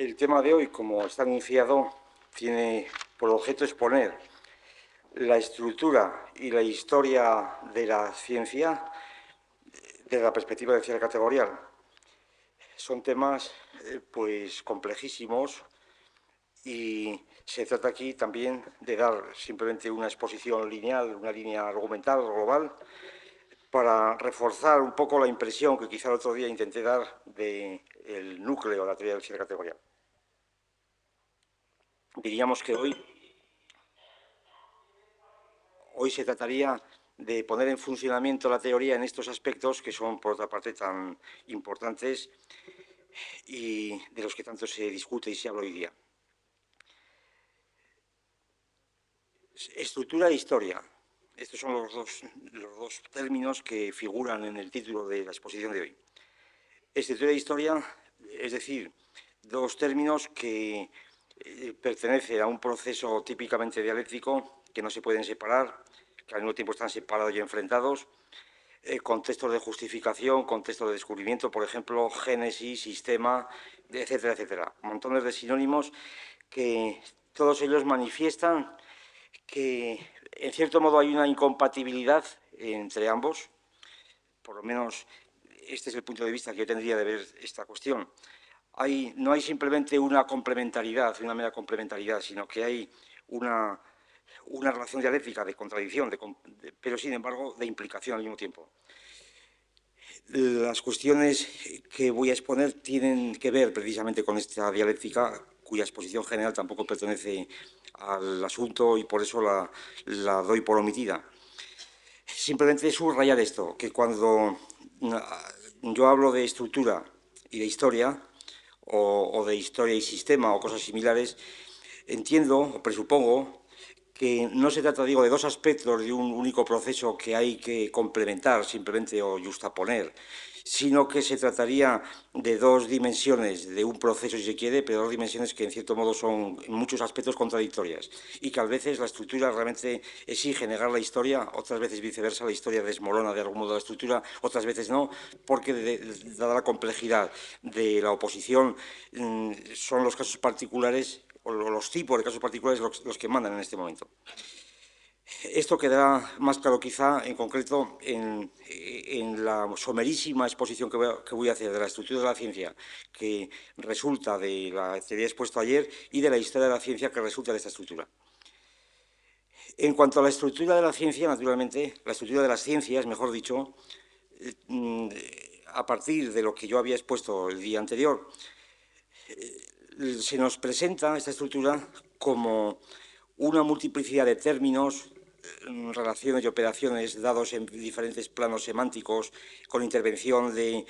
El tema de hoy, como está anunciado, tiene por objeto exponer la estructura y la historia de la ciencia desde la perspectiva de ciencia categorial. Son temas pues complejísimos y se trata aquí también de dar simplemente una exposición lineal, una línea argumental global para reforzar un poco la impresión que quizá el otro día intenté dar del núcleo de la teoría de la ciencia categorial. Diríamos que hoy se trataría de poner en funcionamiento la teoría en estos aspectos que son, por otra parte, tan importantes y de los que tanto se discute y se habla hoy día. Estructura e historia. Estos son los dos términos que figuran en el título de la exposición de hoy. Estructura e historia, es decir, dos términos que pertenecen a un proceso típicamente dialéctico, que no se pueden separar, que al mismo tiempo están separados y enfrentados, contextos de justificación, contextos de descubrimiento, por ejemplo, génesis, sistema, etcétera, etcétera. Montones de sinónimos que todos ellos manifiestan que, en cierto modo, hay una incompatibilidad entre ambos. Por lo menos este es el punto de vista que yo tendría de ver esta cuestión. No hay simplemente una complementariedad, una mera complementariedad, sino que hay una relación dialéctica de contradicción, pero sin embargo de implicación al mismo tiempo. Las cuestiones que voy a exponer tienen que ver precisamente con esta dialéctica, cuya exposición general tampoco pertenece al asunto y por eso la doy por omitida. Simplemente subrayar esto, que cuando yo hablo de estructura y de historia, o de historia y sistema, o cosas similares, entiendo o presupongo que no se trata, digo, de dos aspectos de un único proceso que hay que complementar simplemente o justaponer, sino que se trataría de dos dimensiones de un proceso, si se quiere, pero dos dimensiones que en cierto modo son en muchos aspectos contradictorias y que a veces la estructura realmente exige negar la historia, otras veces viceversa, la historia desmorona de algún modo la estructura, otras veces no, porque dada la complejidad de la oposición son los casos particulares o los tipos de casos particulares los que mandan en este momento. Esto quedará más claro quizá en concreto en la somerísima exposición que voy a hacer de la estructura de la ciencia que resulta de la teoría expuesta ayer y de la historia de la ciencia que resulta de esta estructura. En cuanto a la estructura de la ciencia, naturalmente, la estructura de las ciencias, mejor dicho, a partir de lo que yo había expuesto el día anterior, se nos presenta esta estructura como una multiplicidad de términos, relaciones y operaciones dados en diferentes planos semánticos, con intervención de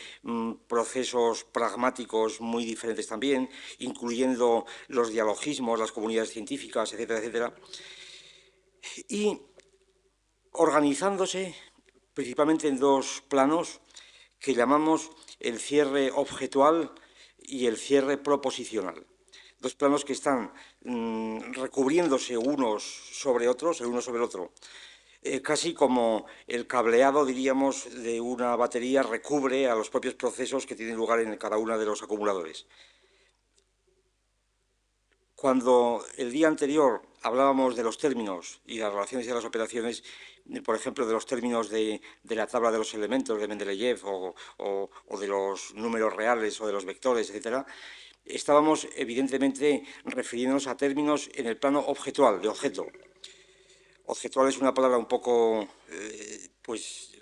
procesos pragmáticos muy diferentes también, incluyendo los dialogismos, las comunidades científicas, etcétera, etcétera, y organizándose principalmente en dos planos que llamamos el cierre objetual y el cierre proposicional. Dos planos que están recubriéndose unos sobre otros, el uno sobre el otro, casi como el cableado, diríamos, de una batería recubre a los propios procesos que tienen lugar en cada uno de los acumuladores. Cuando el día anterior hablábamos de los términos y las relaciones y de las operaciones, por ejemplo, de los términos de la tabla de los elementos de Mendeleev o de los números reales o de los vectores, etcétera, estábamos evidentemente refiriéndonos a términos en el plano objetual, de objeto. Objetual es una palabra un poco pues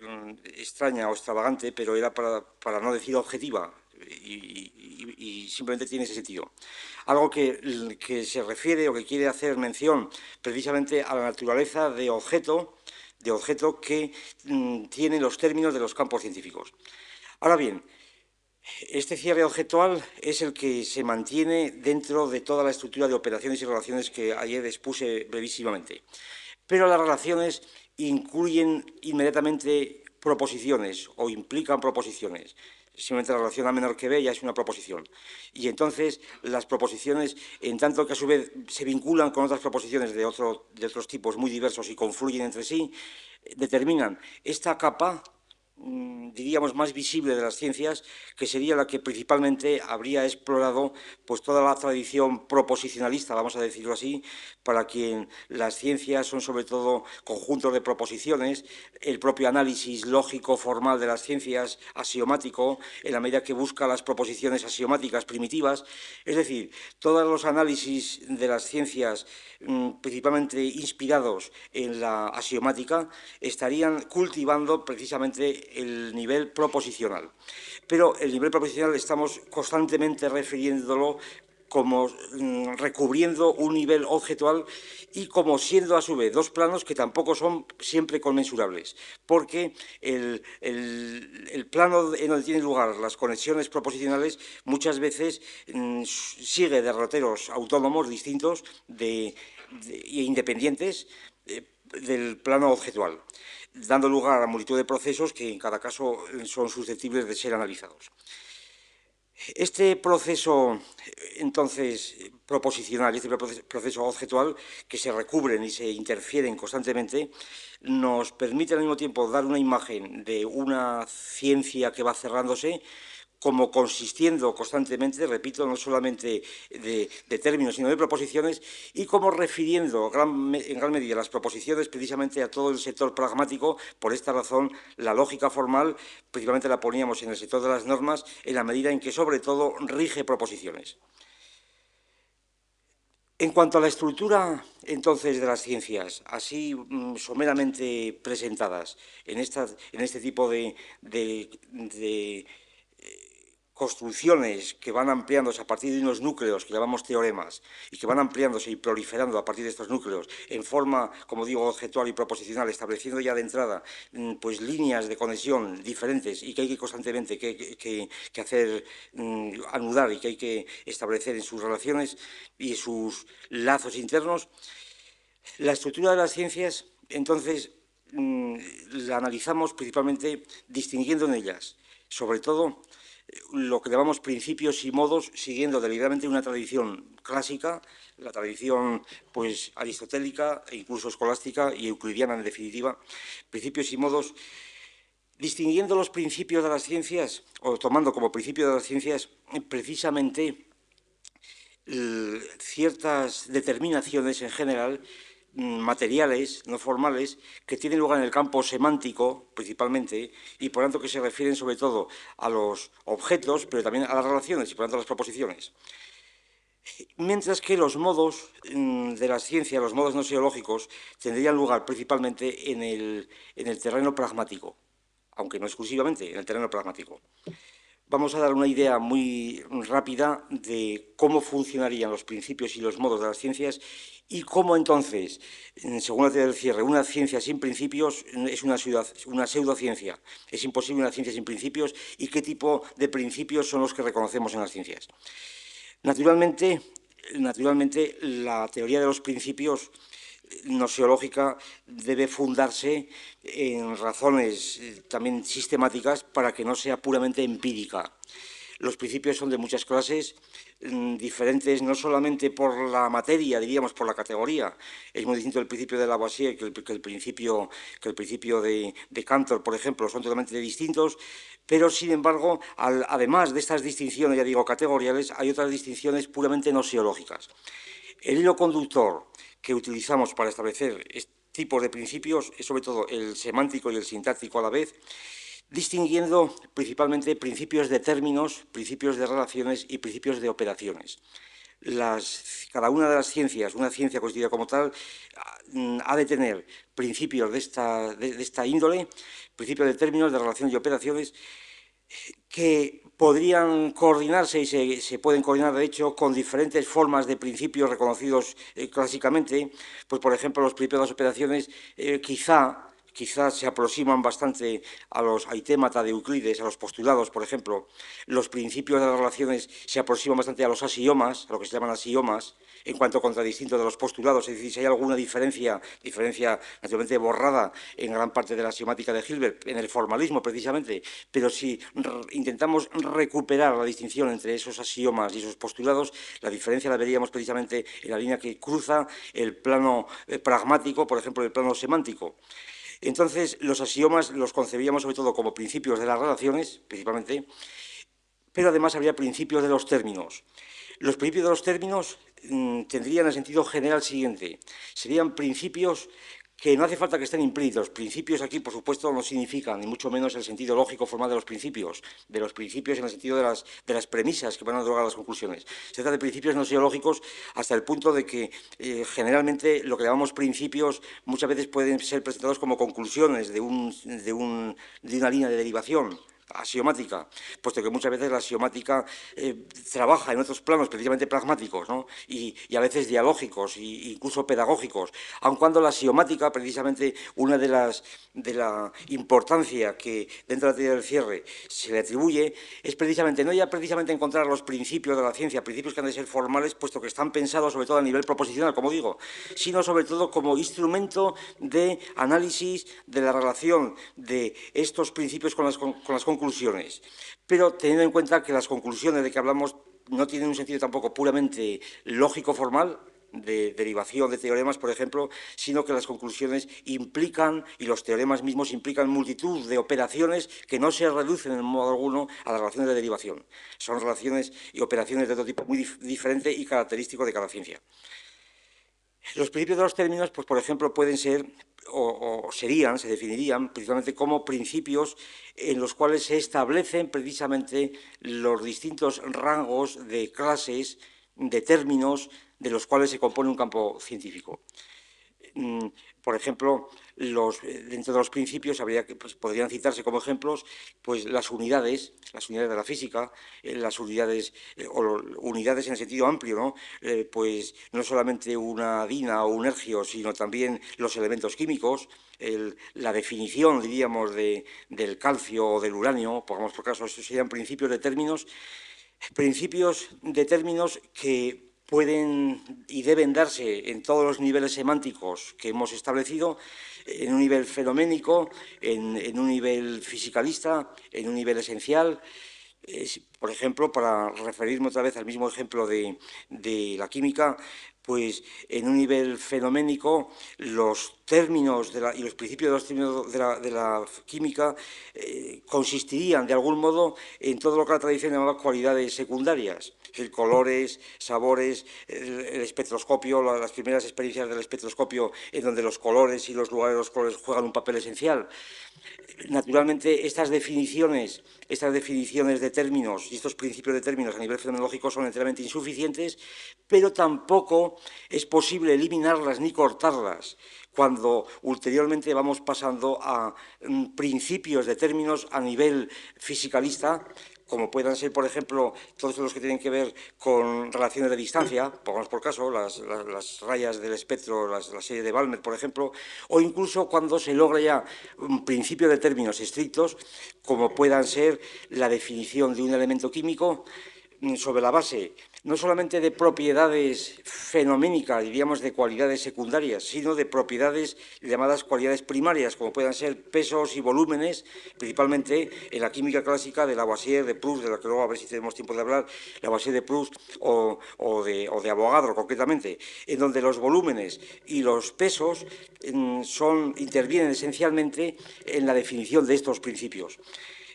extraña o extravagante, pero era para no decir objetiva y simplemente tiene ese sentido. Algo que se refiere o que quiere hacer mención precisamente a la naturaleza de objeto que tienen los términos de los campos científicos. Ahora bien, este cierre objetual es el que se mantiene dentro de toda la estructura de operaciones y relaciones que ayer expuse brevísimamente. Pero las relaciones incluyen inmediatamente proposiciones o implican proposiciones. Simplemente la relación A menor que B ya es una proposición. Y entonces las proposiciones, en tanto que a su vez se vinculan con otras proposiciones de otros tipos muy diversos y confluyen entre sí, determinan esta capa diríamos, más visible de las ciencias, que sería la que principalmente habría explorado pues toda la tradición proposicionalista, vamos a decirlo así, para quien las ciencias son sobre todo conjuntos de proposiciones, el propio análisis lógico formal de las ciencias axiomático, en la medida que busca las proposiciones axiomáticas primitivas, es decir, todos los análisis de las ciencias principalmente inspirados en la axiomática estarían cultivando precisamente el nivel proposicional. Pero el nivel proposicional estamos constantemente refiriéndolo como recubriendo un nivel objetual y como siendo a su vez dos planos que tampoco son siempre conmensurables, porque el plano en el que tienen lugar las conexiones proposicionales muchas veces sigue derroteros autónomos distintos e independientes del plano objetual, dando lugar a multitud de procesos que en cada caso son susceptibles de ser analizados. Este proceso, entonces, proposicional, este proceso objetual, que se recubren y se interfieren constantemente, nos permite al mismo tiempo dar una imagen de una ciencia que va cerrándose, como consistiendo constantemente, repito, no solamente de términos, sino de proposiciones, y como refiriendo en gran medida las proposiciones precisamente a todo el sector pragmático. Por esta razón, la lógica formal principalmente la poníamos en el sector de las normas, en la medida en que, sobre todo, rige proposiciones. En cuanto a la estructura, entonces, de las ciencias, así someramente presentadas en este tipo de construcciones que van ampliándose a partir de unos núcleos que llamamos teoremas y que van ampliándose y proliferando a partir de estos núcleos en forma, como digo, objetual y proposicional, estableciendo ya de entrada pues líneas de conexión diferentes y que hay que constantemente que hacer anudar y que hay que establecer en sus relaciones y sus lazos internos. La estructura de las ciencias, entonces, la analizamos principalmente distinguiendo en ellas, sobre todo, lo que llamamos principios y modos, siguiendo deliberadamente una tradición clásica, la tradición pues aristotélica e incluso escolástica y euclidiana en definitiva, principios y modos, distinguiendo los principios de las ciencias, o tomando como principio de las ciencias precisamente ciertas determinaciones en general materiales, no formales, que tienen lugar en el campo semántico, principalmente, y por tanto que se refieren sobre todo a los objetos, pero también a las relaciones y por tanto a las proposiciones. Mientras que los modos de la ciencia, los modos gnoseológicos, tendrían lugar principalmente en el terreno pragmático, aunque no exclusivamente en el terreno pragmático. Vamos a dar una idea muy rápida de cómo funcionarían los principios y los modos de las ciencias y cómo entonces, según la teoría del cierre, una ciencia sin principios es una pseudociencia. Es imposible una ciencia sin principios y qué tipo de principios son los que reconocemos en las ciencias. Naturalmente, la teoría de los principios gnoseológica debe fundarse en razones también sistemáticas para que no sea puramente empírica. Los principios son de muchas clases, diferentes no solamente por la materia, diríamos por la categoría. Es muy distinto el principio de Lavoisier que el principio de Cantor, por ejemplo, son totalmente distintos, pero sin embargo, además de estas distinciones, ya digo, categoriales, hay otras distinciones puramente gnoseológicas. El hilo conductor que utilizamos para establecer este tipo de principios es sobre todo el semántico y el sintáctico a la vez, distinguiendo principalmente principios de términos, principios de relaciones y principios de operaciones. Cada una de las ciencias, una ciencia constituida como tal, ha de tener principios de esta índole, principios de términos, de relaciones y operaciones, que podrían coordinarse y se pueden coordinar, de hecho, con diferentes formas de principios reconocidos clásicamente. Pues, por ejemplo, los principios de las operaciones quizá se aproximan bastante a los aitémata de Euclides, a los postulados, por ejemplo. Los principios de las relaciones se aproximan bastante a los axiomas, a lo que se llaman axiomas, en cuanto contradistinto de los postulados. Es decir, si hay alguna diferencia naturalmente borrada en gran parte de la axiomática de Hilbert, en el formalismo precisamente, pero si intentamos recuperar la distinción entre esos axiomas y esos postulados, la diferencia la veríamos precisamente en la línea que cruza el plano pragmático, por ejemplo, el plano semántico. Entonces, los axiomas los concebíamos sobre todo como principios de las relaciones, principalmente, pero además habría principios de los términos. Los principios de los términos tendrían el sentido general siguiente. Serían principios que no hace falta que estén implícitos. Principios aquí, por supuesto, no significan, ni mucho menos el sentido lógico formal de los principios en el sentido de las premisas que van a drogar las conclusiones. Se trata de principios no seológicos hasta el punto de que generalmente lo que llamamos principios muchas veces pueden ser presentados como conclusiones de una línea de derivación axiomática, puesto que muchas veces la axiomática trabaja en otros planos precisamente pragmáticos, ¿no? y a veces dialógicos e incluso pedagógicos, aun cuando la axiomática, precisamente una de la importancia que dentro de la teoría del cierre se le atribuye, es precisamente, no ya precisamente encontrar los principios de la ciencia, principios que han de ser formales, puesto que están pensados sobre todo a nivel proposicional, como digo, sino sobre todo como instrumento de análisis de la relación de estos principios con las conclusiones, pero teniendo en cuenta que las conclusiones de que hablamos no tienen un sentido tampoco puramente lógico-formal, de derivación de teoremas, por ejemplo, sino que las conclusiones implican, y los teoremas mismos implican multitud de operaciones que no se reducen en modo alguno a las relaciones de derivación. Son relaciones y operaciones de otro tipo muy diferente y característico de cada ciencia. Los principios de los términos, pues por ejemplo, pueden ser se definirían precisamente como principios en los cuales se establecen precisamente los distintos rangos de clases, de términos, de los cuales se compone un campo científico. Por ejemplo, dentro de los principios podrían citarse como ejemplos pues, las unidades de la física, las unidades en el sentido amplio, ¿no? Pues no solamente una dina o un ergio, sino también los elementos químicos, la definición, diríamos, del calcio o del uranio, pongamos por caso, estos serían principios de términos que pueden y deben darse en todos los niveles semánticos que hemos establecido, en un nivel fenoménico, en un nivel fisicalista, en un nivel esencial. Por ejemplo, para referirme otra vez al mismo ejemplo de la química, pues en un nivel fenoménico los términos y los principios de los términos de la química consistirían de algún modo en todo lo que la tradición llamaba cualidades secundarias, colores, sabores, el espectroscopio, las primeras experiencias del espectroscopio en donde los colores y los lugares de los colores juegan un papel esencial. Naturalmente, estas definiciones de términos y estos principios de términos a nivel fenomenológico son enteramente insuficientes, pero tampoco es posible eliminarlas ni cortarlas cuando ulteriormente vamos pasando a principios de términos a nivel fisicalista, como puedan ser, por ejemplo, todos los que tienen que ver con relaciones de distancia, pongamos por caso, las rayas del espectro, la serie de Balmer, por ejemplo, o incluso cuando se logra ya un principio de términos estrictos, como puedan ser la definición de un elemento químico sobre la base no solamente de propiedades fenoménicas, diríamos de cualidades secundarias, sino de propiedades llamadas cualidades primarias, como puedan ser pesos y volúmenes, principalmente en la química clásica de Lavoisier, de Proust, de la que luego a ver si tenemos tiempo de hablar, Lavoisier, de Proust o de Avogadro concretamente, en donde los volúmenes y los pesos intervienen esencialmente en la definición de estos principios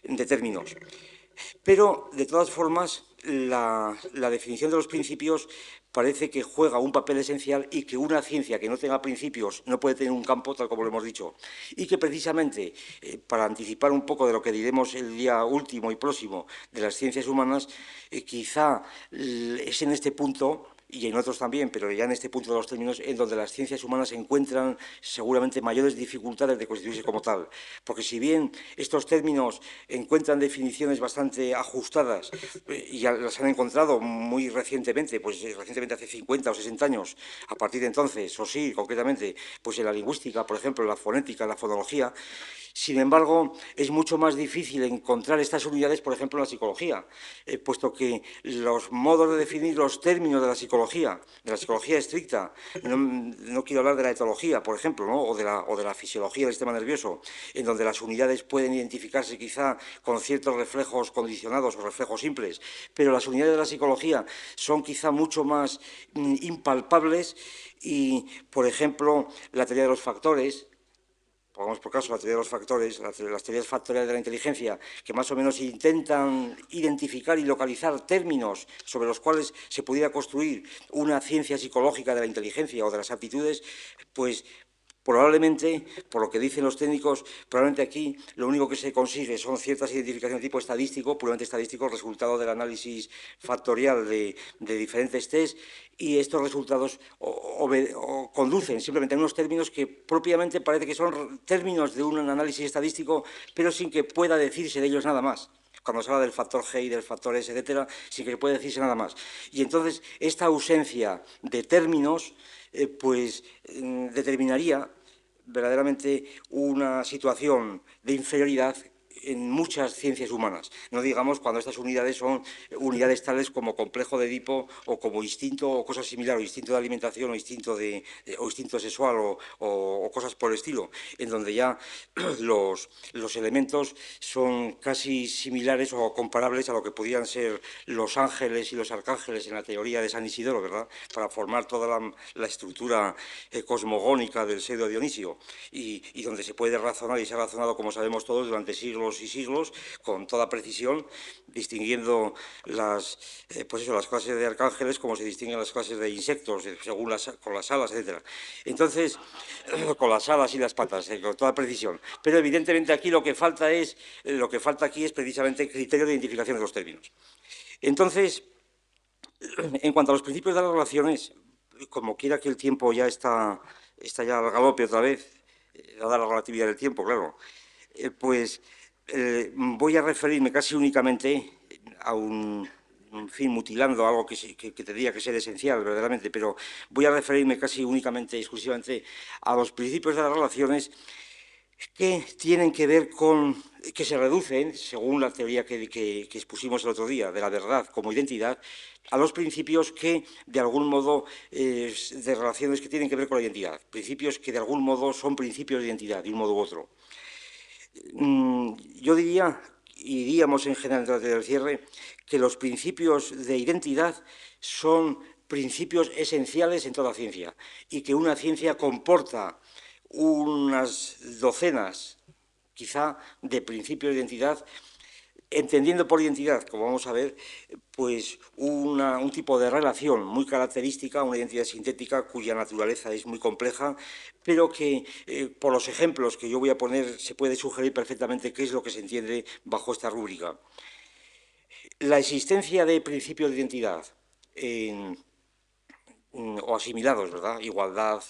de términos. Pero, de todas formas, la definición de los principios parece que juega un papel esencial y que una ciencia que no tenga principios no puede tener un campo, tal como lo hemos dicho. Y que precisamente, para anticipar un poco de lo que diremos el día último y próximo de las ciencias humanas, quizá es en este punto y en otros también, pero ya en este punto de los términos, en donde las ciencias humanas encuentran seguramente mayores dificultades de constituirse como tal. Porque si bien estos términos encuentran definiciones bastante ajustadas, y ya las han encontrado muy recientemente, pues recientemente hace 50 o 60 años, a partir de entonces, o sí, concretamente, pues en la lingüística, por ejemplo, en la fonética, en la fonología. Sin embargo, es mucho más difícil encontrar estas unidades, por ejemplo, en la psicología, puesto que los modos de definir los términos de la psicología estricta, no quiero hablar de la etología, por ejemplo, ¿no? o de la fisiología del sistema nervioso, en donde las unidades pueden identificarse quizá con ciertos reflejos condicionados o reflejos simples, pero las unidades de la psicología son quizá mucho más impalpables y, por ejemplo, la teoría de los factores, pongamos por caso la teoría de los factores, las teorías factoriales de la inteligencia, que más o menos intentan identificar y localizar términos sobre los cuales se pudiera construir una ciencia psicológica de la inteligencia o de las aptitudes, pues probablemente, por lo que dicen los técnicos, probablemente aquí lo único que se consigue son ciertas identificaciones de tipo estadístico, puramente estadístico, resultado del análisis factorial de diferentes test, y estos resultados conducen simplemente a unos términos que propiamente parece que son términos de un análisis estadístico, pero sin que pueda decirse de ellos nada más. Cuando se habla del factor G y del factor S, etcétera, sin que se pueda decirse nada más. Y entonces, esta ausencia de términos determinaría verdaderamente una situación de inferioridad en muchas ciencias humanas. No digamos cuando estas unidades son unidades tales como complejo de Edipo o como instinto o cosas similares, o instinto de alimentación o instinto sexual o cosas por el estilo, en donde ya los elementos son casi similares o comparables a lo que podían ser los ángeles y los arcángeles en la teoría de San Isidoro, ¿verdad?, para formar toda la estructura cosmogónica del pseudo Dionisio, y donde se puede razonar, y se ha razonado, como sabemos todos, durante siglos y siglos, con toda precisión, distinguiendo las clases de arcángeles como se distinguen las clases de insectos, según con las alas, etc. Entonces, con las alas y las patas, con toda precisión. Pero evidentemente aquí lo que falta aquí es precisamente criterio de identificación de los términos. Entonces, en cuanto a los principios de las relaciones, como quiera que el tiempo ya está ya al galope otra vez, dada la relatividad del tiempo, claro, voy a referirme casi únicamente a en fin, mutilando algo que tendría que ser esencial, verdaderamente, pero voy a referirme casi únicamente, exclusivamente, a los principios de las relaciones que tienen que ver con, que se reducen, según la teoría que expusimos el otro día, de la verdad como identidad, a los principios que, de algún modo, de relaciones que tienen que ver con la identidad, principios que, de algún modo, son principios de identidad, de un modo u otro. Yo diría, y diríamos en general durante el cierre, que los principios de identidad son principios esenciales en toda ciencia, y que una ciencia comporta unas docenas, quizá, de principios de identidad, entendiendo por identidad, como vamos a ver, pues un tipo de relación muy característica, una identidad sintética cuya naturaleza es muy compleja, pero que por los ejemplos que yo voy a poner se puede sugerir perfectamente qué es lo que se entiende bajo esta rúbrica. La existencia de principios de identidad o asimilados, ¿verdad? Igualdad,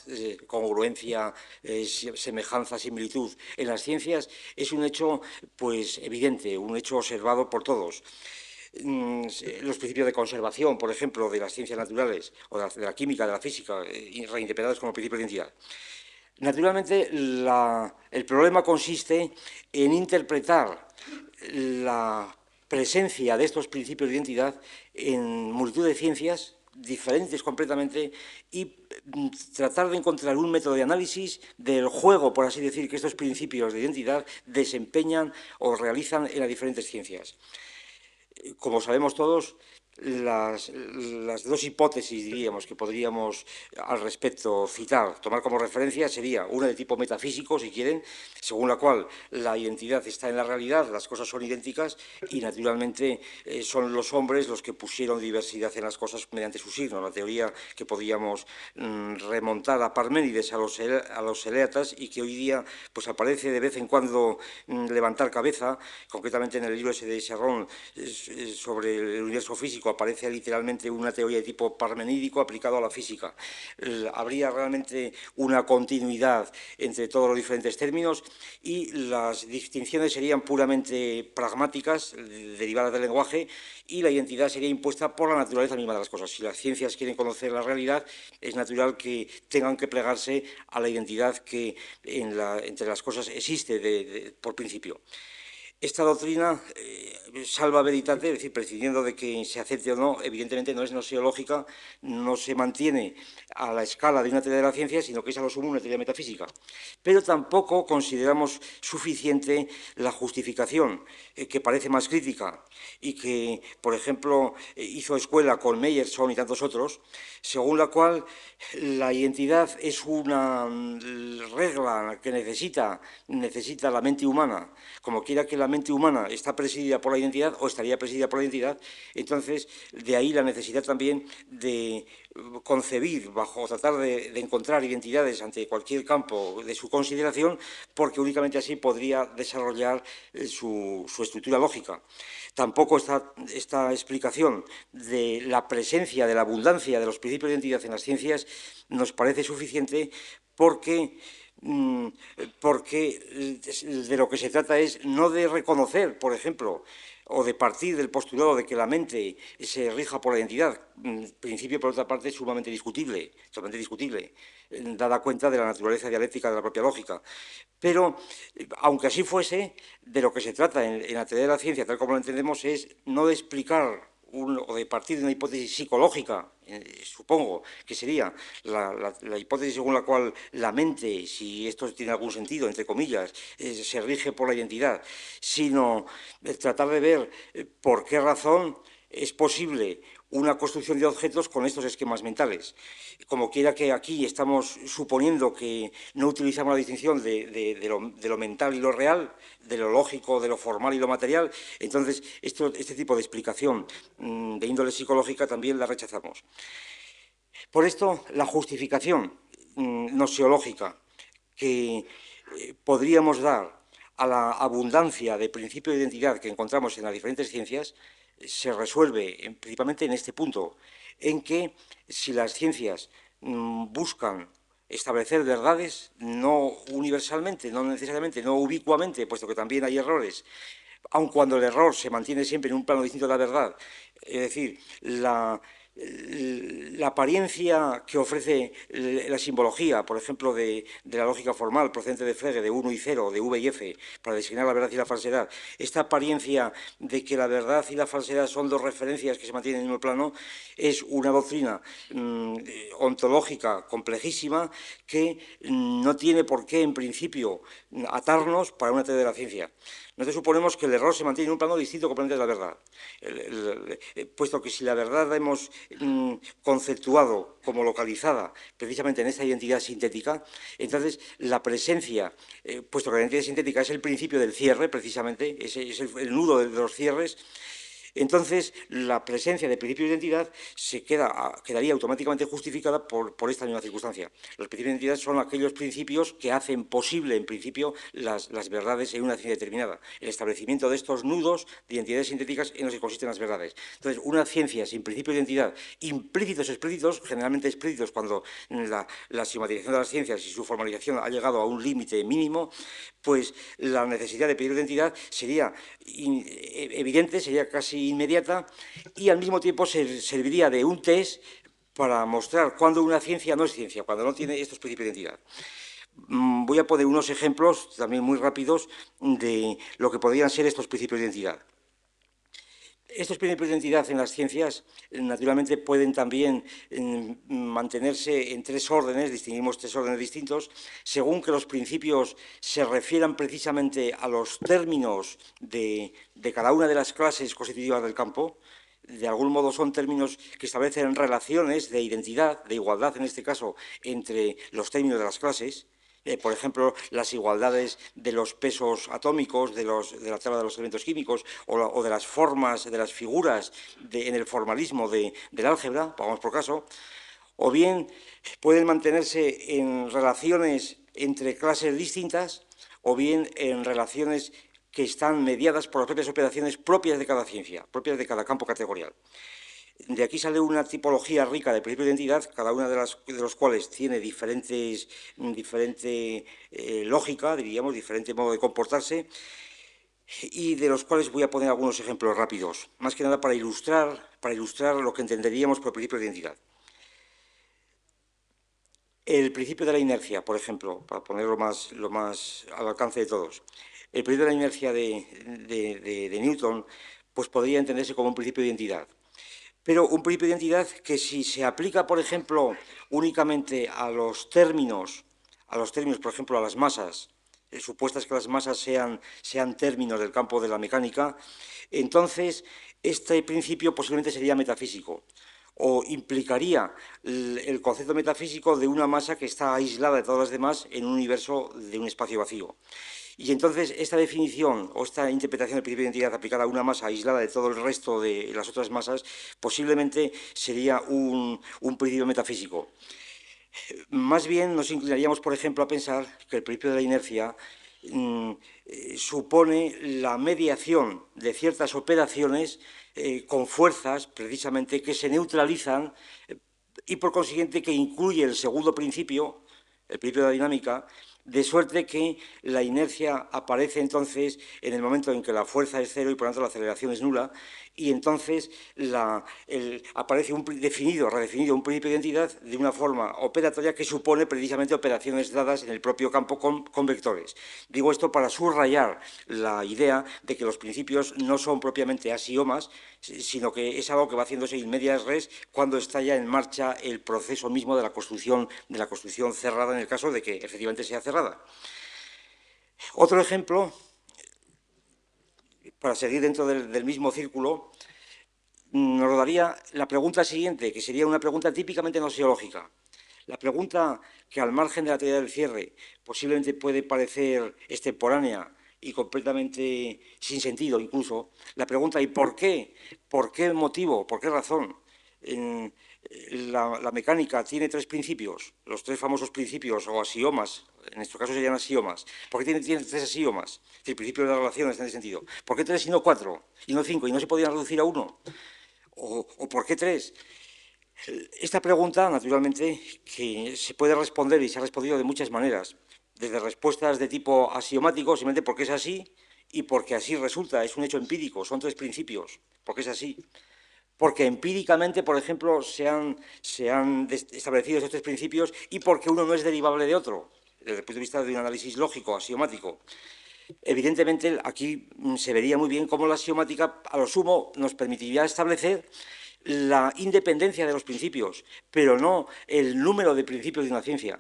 congruencia, semejanza, similitud. En las ciencias es un hecho, pues, evidente, un hecho observado por todos. Los principios de conservación, por ejemplo, de las ciencias naturales, o de la química, de la física, reinterpretados como principios de identidad. Naturalmente, el problema consiste en interpretar la presencia de estos principios de identidad en multitud de ciencias diferentes completamente y tratar de encontrar un método de análisis del juego, por así decir, que estos principios de identidad desempeñan o realizan en las diferentes ciencias. Como sabemos todos, las dos hipótesis, diríamos, que podríamos al respecto citar, tomar como referencia, sería una de tipo metafísico, si quieren, según la cual la identidad está en la realidad, las cosas son idénticas y, naturalmente, son los hombres los que pusieron diversidad en las cosas mediante su signo, la teoría que podíamos remontar a Parménides, a los eleatas, y que hoy día pues aparece de vez en cuando levantar cabeza, concretamente en el libro ese de Serrón sobre el universo físico, aparece literalmente una teoría de tipo parmenídico aplicado a la física. Habría realmente una continuidad entre todos los diferentes términos y las distinciones serían puramente pragmáticas, derivadas del lenguaje, y la identidad sería impuesta por la naturaleza misma de las cosas. Si las ciencias quieren conocer la realidad, es natural que tengan que plegarse a la identidad que entre las cosas existe por principio. Esta doctrina, salva veritate, es decir, prescindiendo de que se acepte o no, evidentemente no es gnoseológica, no se mantiene a la escala de una teoría de la ciencia, sino que es a lo sumo una teoría metafísica. Pero tampoco consideramos suficiente la justificación, que parece más crítica y que, por ejemplo, hizo escuela con Meyerson y tantos otros, según la cual la identidad es una regla que necesita la mente humana, como quiera que la mente humana está presidida por la identidad o estaría presidida por la identidad, entonces de ahí la necesidad también de concebir bajo, tratar de encontrar identidades ante cualquier campo de su consideración, porque únicamente así podría desarrollar su estructura lógica. Tampoco esta explicación de la presencia, de la abundancia de los principios de identidad en las ciencias nos parece suficiente porque de lo que se trata es no de reconocer, por ejemplo, o de partir del postulado de que la mente se rija por la identidad, principio, por otra parte, sumamente discutible, dada cuenta de la naturaleza dialéctica de la propia lógica. Pero, aunque así fuese, de lo que se trata en la teoría de la ciencia, tal como lo entendemos, es no de explicar o de partir de una hipótesis psicológica, supongo que sería la hipótesis según la cual la mente, si esto tiene algún sentido, entre comillas, se rige por la identidad, sino tratar de ver por qué razón es posible una construcción de objetos con estos esquemas mentales. Como quiera que aquí estamos suponiendo que no utilizamos la distinción de lo mental y lo real, de lo lógico, de lo formal y lo material, entonces este tipo de explicación de índole psicológica también la rechazamos. Por esto, la justificación gnoseológica que podríamos dar a la abundancia de principio de identidad que encontramos en las diferentes ciencias se resuelve principalmente en este punto, en que si las ciencias buscan establecer verdades, no universalmente, no necesariamente, no ubicuamente, puesto que también hay errores, aun cuando el error se mantiene siempre en un plano distinto de la verdad, es decir, la apariencia que ofrece la simbología, por ejemplo, de la lógica formal procedente de Frege, de 1 y 0, de V y F, para designar la verdad y la falsedad, esta apariencia de que la verdad y la falsedad son dos referencias que se mantienen en el mismo plano, es una doctrina ontológica complejísima que no tiene por qué, en principio, atarnos para una teoría de la ciencia. Nosotros suponemos que el error se mantiene en un plano distinto completamente de la verdad, puesto que si la verdad la hemos conceptuado como localizada precisamente en esta identidad sintética, entonces la presencia, puesto que la identidad sintética es el principio del cierre, precisamente, es el nudo de los cierres, entonces la presencia de principios de identidad quedaría automáticamente justificada por esta misma circunstancia. Los principios de identidad son aquellos principios que hacen posible, en principio, las verdades en una ciencia determinada, el establecimiento de estos nudos de identidades sintéticas en los que consisten las verdades. Entonces, una ciencia sin principios de identidad, implícitos, explícitos, generalmente explícitos cuando la sistematización de las ciencias y su formalización ha llegado a un límite mínimo, pues la necesidad de pedir identidad sería evidente, sería casi inmediata y al mismo tiempo serviría de un test para mostrar cuándo una ciencia no es ciencia, cuando no tiene estos principios de identidad. Voy a poner unos ejemplos también muy rápidos de lo que podrían ser estos principios de identidad. Estos principios de identidad en las ciencias, naturalmente, pueden también mantenerse en tres órdenes, distinguimos tres órdenes distintos, según que los principios se refieran precisamente a los términos de cada una de las clases constitutivas del campo. De algún modo son términos que establecen relaciones de identidad, de igualdad en este caso, entre los términos de las clases. Por ejemplo, las igualdades de los pesos atómicos, de la tabla de los elementos químicos, o de las formas, de las figuras en el formalismo del álgebra, pongamos por caso, o bien pueden mantenerse en relaciones entre clases distintas, o bien en relaciones que están mediadas por las propias operaciones propias de cada ciencia, propias de cada campo categorial. De aquí sale una tipología rica de principios de identidad, cada una de los cuales tiene diferente lógica, diríamos, diferente modo de comportarse, y de los cuales voy a poner algunos ejemplos rápidos, más que nada para ilustrar lo que entenderíamos por principios de identidad. El principio de la inercia, por ejemplo, para ponerlo lo más al alcance de todos. el principio de la inercia de Newton pues podría entenderse como un principio de identidad. Pero un principio de identidad que si se aplica, por ejemplo, únicamente a los términos, por ejemplo, a las masas, supuestas que las masas sean términos del campo de la mecánica, entonces este principio posiblemente sería metafísico o implicaría el concepto metafísico de una masa que está aislada de todas las demás en un universo de un espacio vacío. Y entonces esta definición o esta interpretación del principio de identidad aplicada a una masa aislada de todo el resto de las otras masas posiblemente sería un principio metafísico. Más bien nos inclinaríamos, por ejemplo, a pensar que el principio de la inercia supone la mediación de ciertas operaciones con fuerzas, precisamente, que se neutralizan y, por consiguiente, que incluye el segundo principio, el principio de la dinámica, de suerte que la inercia aparece entonces en el momento en que la fuerza es cero y por lo tanto la aceleración es nula, y entonces aparece redefinido un principio de identidad de una forma operatoria que supone precisamente operaciones dadas en el propio campo con vectores. Digo esto para subrayar la idea de que los principios no son propiamente axiomas, sino que es algo que va haciéndose in medias res cuando está ya en marcha el proceso mismo de la construcción cerrada, en el caso de que efectivamente sea cerrada. Otro ejemplo, para seguir dentro del mismo círculo, nos lo daría la pregunta siguiente, que sería una pregunta típicamente nosiológica. La pregunta que, al margen de la teoría del cierre, posiblemente puede parecer extemporánea y completamente sin sentido incluso, la pregunta ¿y por qué? ¿Por qué motivo? ¿Por qué razón? La mecánica tiene tres principios, los tres famosos principios o axiomas, en nuestro caso serían axiomas. ¿Por qué tiene tres axiomas? El principio de las relaciones en ese sentido. ¿Por qué tres y no cuatro? Y no cinco, y no se podían reducir a uno. ¿O por qué tres? Esta pregunta, naturalmente, que se puede responder y se ha respondido de muchas maneras, desde respuestas de tipo axiomático, simplemente porque es así y porque así resulta, es un hecho empírico, son tres principios, porque es así. Porque empíricamente, por ejemplo, se han establecido estos tres principios y porque uno no es derivable de otro, desde el punto de vista de un análisis lógico, axiomático. Evidentemente, aquí se vería muy bien cómo la axiomática, a lo sumo, nos permitiría establecer la independencia de los principios, pero no el número de principios de una ciencia.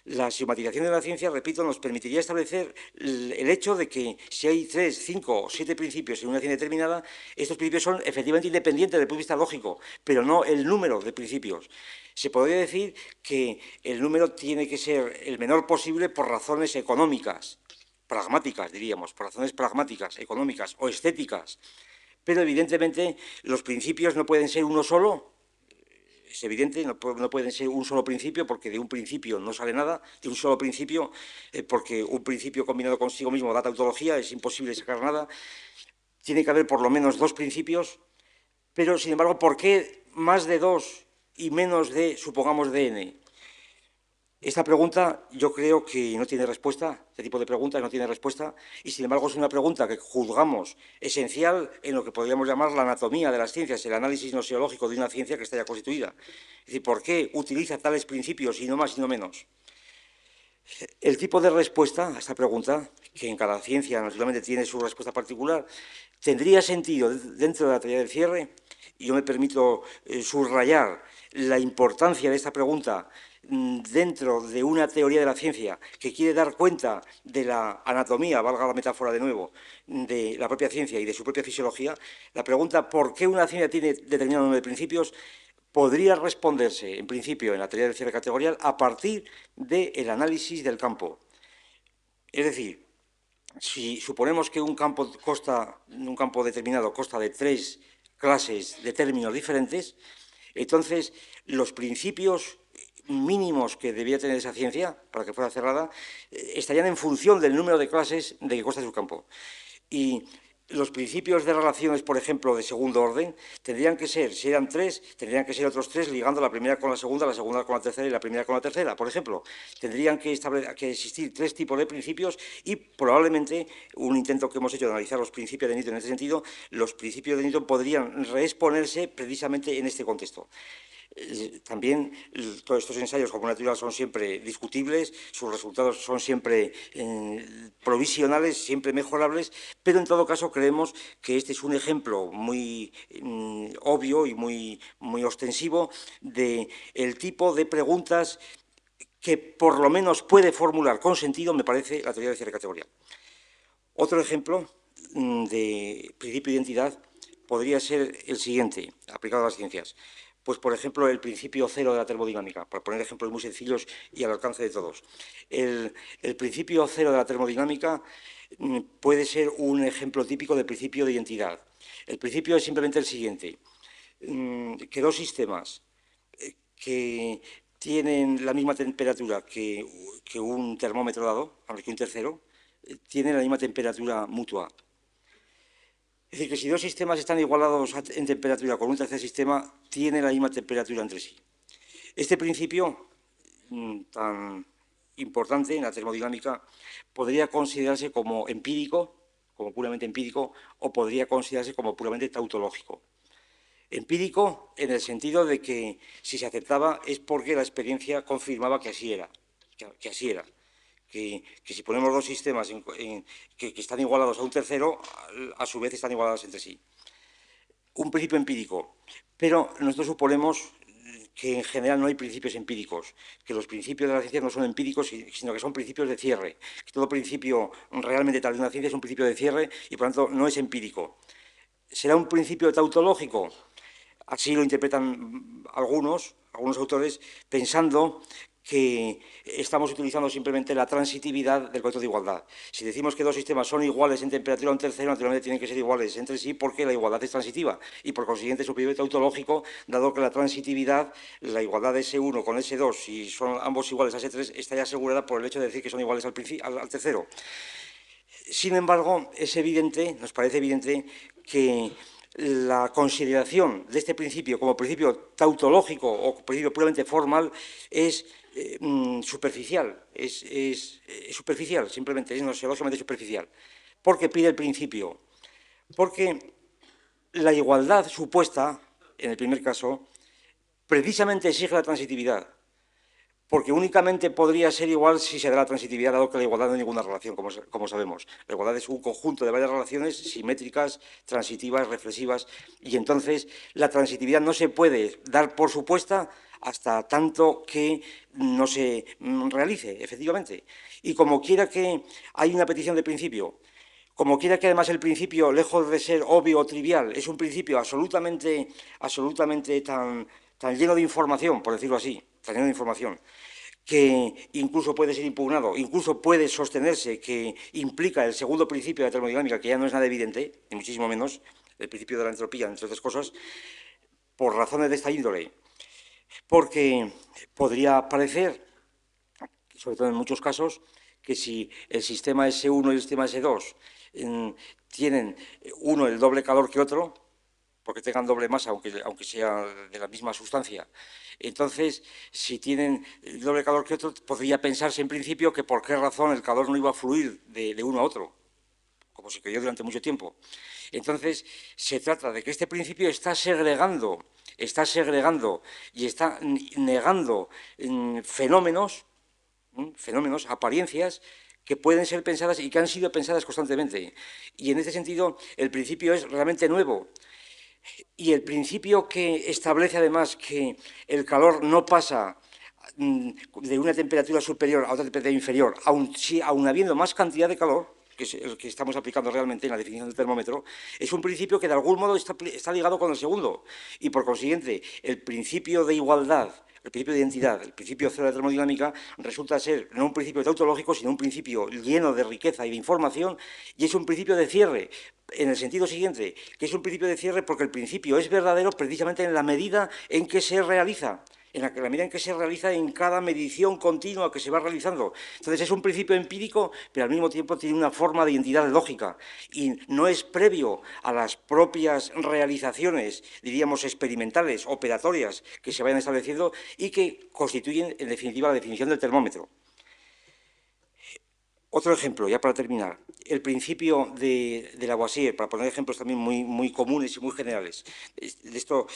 La axiomatización de la ciencia, repito, nos permitiría establecer el hecho de que si hay 3, 5 o 7 principios en una ciencia determinada, estos principios son efectivamente independientes desde el punto de vista lógico, pero no el número de principios. Se podría decir que el número tiene que ser el menor posible por razones económicas, pragmáticas, diríamos, por razones pragmáticas, económicas o estéticas. Pero evidentemente los principios no pueden ser uno solo. Es evidente, no pueden ser un solo principio, porque de un principio no sale nada, de un solo principio, porque un principio combinado consigo mismo da tautología, es imposible sacar nada. Tiene que haber por lo menos dos principios, pero sin embargo, ¿por qué más de dos y menos de, supongamos, de n? Esta pregunta yo creo que no tiene respuesta, este tipo de preguntas no tiene respuesta, y sin embargo es una pregunta que juzgamos esencial en lo que podríamos llamar la anatomía de las ciencias, el análisis nosiológico de una ciencia que está ya constituida. Es decir, ¿por qué utiliza tales principios y no más y no menos? El tipo de respuesta a esta pregunta, que en cada ciencia naturalmente tiene su respuesta particular, tendría sentido dentro de la teoría del cierre, y yo me permito subrayar la importancia de esta pregunta dentro de una teoría de la ciencia que quiere dar cuenta de la anatomía, valga la metáfora de nuevo, de la propia ciencia y de su propia fisiología. La pregunta ¿por qué una ciencia tiene determinado número de principios? Podría responderse, en principio, en la teoría del cierre categorial, a partir del análisis del campo. Es decir, si suponemos que un campo determinado consta de tres clases de términos diferentes, entonces los principios mínimos que debía tener esa ciencia para que fuera cerrada estarían en función del número de clases de que consta su campo. Y los principios de relaciones, por ejemplo, de segundo orden, tendrían que ser, si eran tres, tendrían que ser otros tres ligando la primera con la segunda con la tercera y la primera con la tercera, por ejemplo. Tendrían que existir tres tipos de principios y probablemente un intento que hemos hecho de analizar los principios de Newton en este sentido, los principios de Newton podrían reexponerse precisamente en este contexto. También todos estos ensayos como natural son siempre discutibles, sus resultados son siempre provisionales, siempre mejorables, pero en todo caso creemos que este es un ejemplo muy obvio y muy ostensivo del tipo de preguntas que por lo menos puede formular con sentido, me parece, la teoría de cierre categorial. Otro ejemplo de principio de identidad podría ser el siguiente, aplicado a las ciencias. Pues, por ejemplo, el principio cero de la termodinámica, por poner ejemplos muy sencillos y al alcance de todos. El principio cero de la termodinámica puede ser un ejemplo típico del principio de identidad. El principio es simplemente el siguiente, que dos sistemas que tienen la misma temperatura que un termómetro dado, aunque que un tercero, tienen la misma temperatura mutua. Es decir, que si dos sistemas están igualados en temperatura con un tercer sistema, tienen la misma temperatura entre sí. Este principio tan importante en la termodinámica podría considerarse como empírico, como puramente empírico, o podría considerarse como puramente tautológico. Empírico en el sentido de que si se aceptaba es porque la experiencia confirmaba que así era, que si ponemos dos sistemas que están igualados a un tercero, a su vez están igualados entre sí. Un principio empírico, pero nosotros suponemos que en general no hay principios empíricos, que los principios de la ciencia no son empíricos, sino que son principios de cierre, que todo principio realmente tal de una ciencia es un principio de cierre y por lo tanto no es empírico. ¿Será un principio tautológico? Así lo interpretan algunos autores, pensando que estamos utilizando simplemente la transitividad del concepto de igualdad. Si decimos que dos sistemas son iguales en temperatura a un tercero, naturalmente tienen que ser iguales entre sí porque la igualdad es transitiva y por consiguiente es un principio tautológico, dado que la transitividad, la igualdad de S1 con S2, si son ambos iguales a S3, está ya asegurada por el hecho de decir que son iguales al tercero. Sin embargo, es evidente, nos parece evidente, que la consideración de este principio como principio tautológico o principio puramente formal es superficial, es superficial, simplemente es noseológicamente superficial. ¿Por qué pide el principio? Porque la igualdad supuesta, en el primer caso, precisamente exige la transitividad. Porque únicamente podría ser igual si se da la transitividad, dado que la igualdad no hay ninguna relación, como sabemos. La igualdad es un conjunto de varias relaciones simétricas, transitivas, reflexivas, y entonces la transitividad no se puede dar por supuesta hasta tanto que no se realice, efectivamente. Y como quiera que hay una petición de principio, como quiera que además el principio, lejos de ser obvio o trivial, es un principio absolutamente tan lleno de información, por decirlo así, tan lleno de información, que incluso puede ser impugnado, incluso puede sostenerse que implica el segundo principio de la termodinámica, que ya no es nada evidente, ni muchísimo menos, el principio de la entropía, entre otras cosas, por razones de esta índole. Porque podría parecer, sobre todo en muchos casos, que si el sistema S1 y el sistema S2 tienen uno el doble calor que otro, porque tengan doble masa, aunque sea de la misma sustancia. Entonces, si tienen el doble calor que otro, podría pensarse en principio que por qué razón el calor no iba a fluir de uno a otro, como se creyó durante mucho tiempo. Entonces, se trata de que este principio está segregando y está negando fenómenos, apariencias, que pueden ser pensadas y que han sido pensadas constantemente. Y en este sentido, el principio es realmente nuevo. Y el principio que establece además que el calor no pasa de una temperatura superior a otra temperatura inferior, aun habiendo más cantidad de calor, que es el que estamos aplicando realmente en la definición del termómetro, es un principio que de algún modo está ligado con el segundo. Y por consiguiente, el principio de igualdad, el principio de identidad, el principio cero de la termodinámica, resulta ser no un principio tautológico, sino un principio lleno de riqueza y de información, y es un principio de cierre, en el sentido siguiente, que es un principio de cierre porque el principio es verdadero precisamente en la medida en que se realiza, en la medida en que se realiza en cada medición continua que se va realizando. Entonces, es un principio empírico, pero al mismo tiempo tiene una forma de identidad lógica y no es previo a las propias realizaciones, diríamos, experimentales, operatorias, que se vayan estableciendo y que constituyen, en definitiva, la definición del termómetro. Otro ejemplo, ya para terminar, el principio de Lavoisier, para poner ejemplos también muy comunes y muy generales. De esto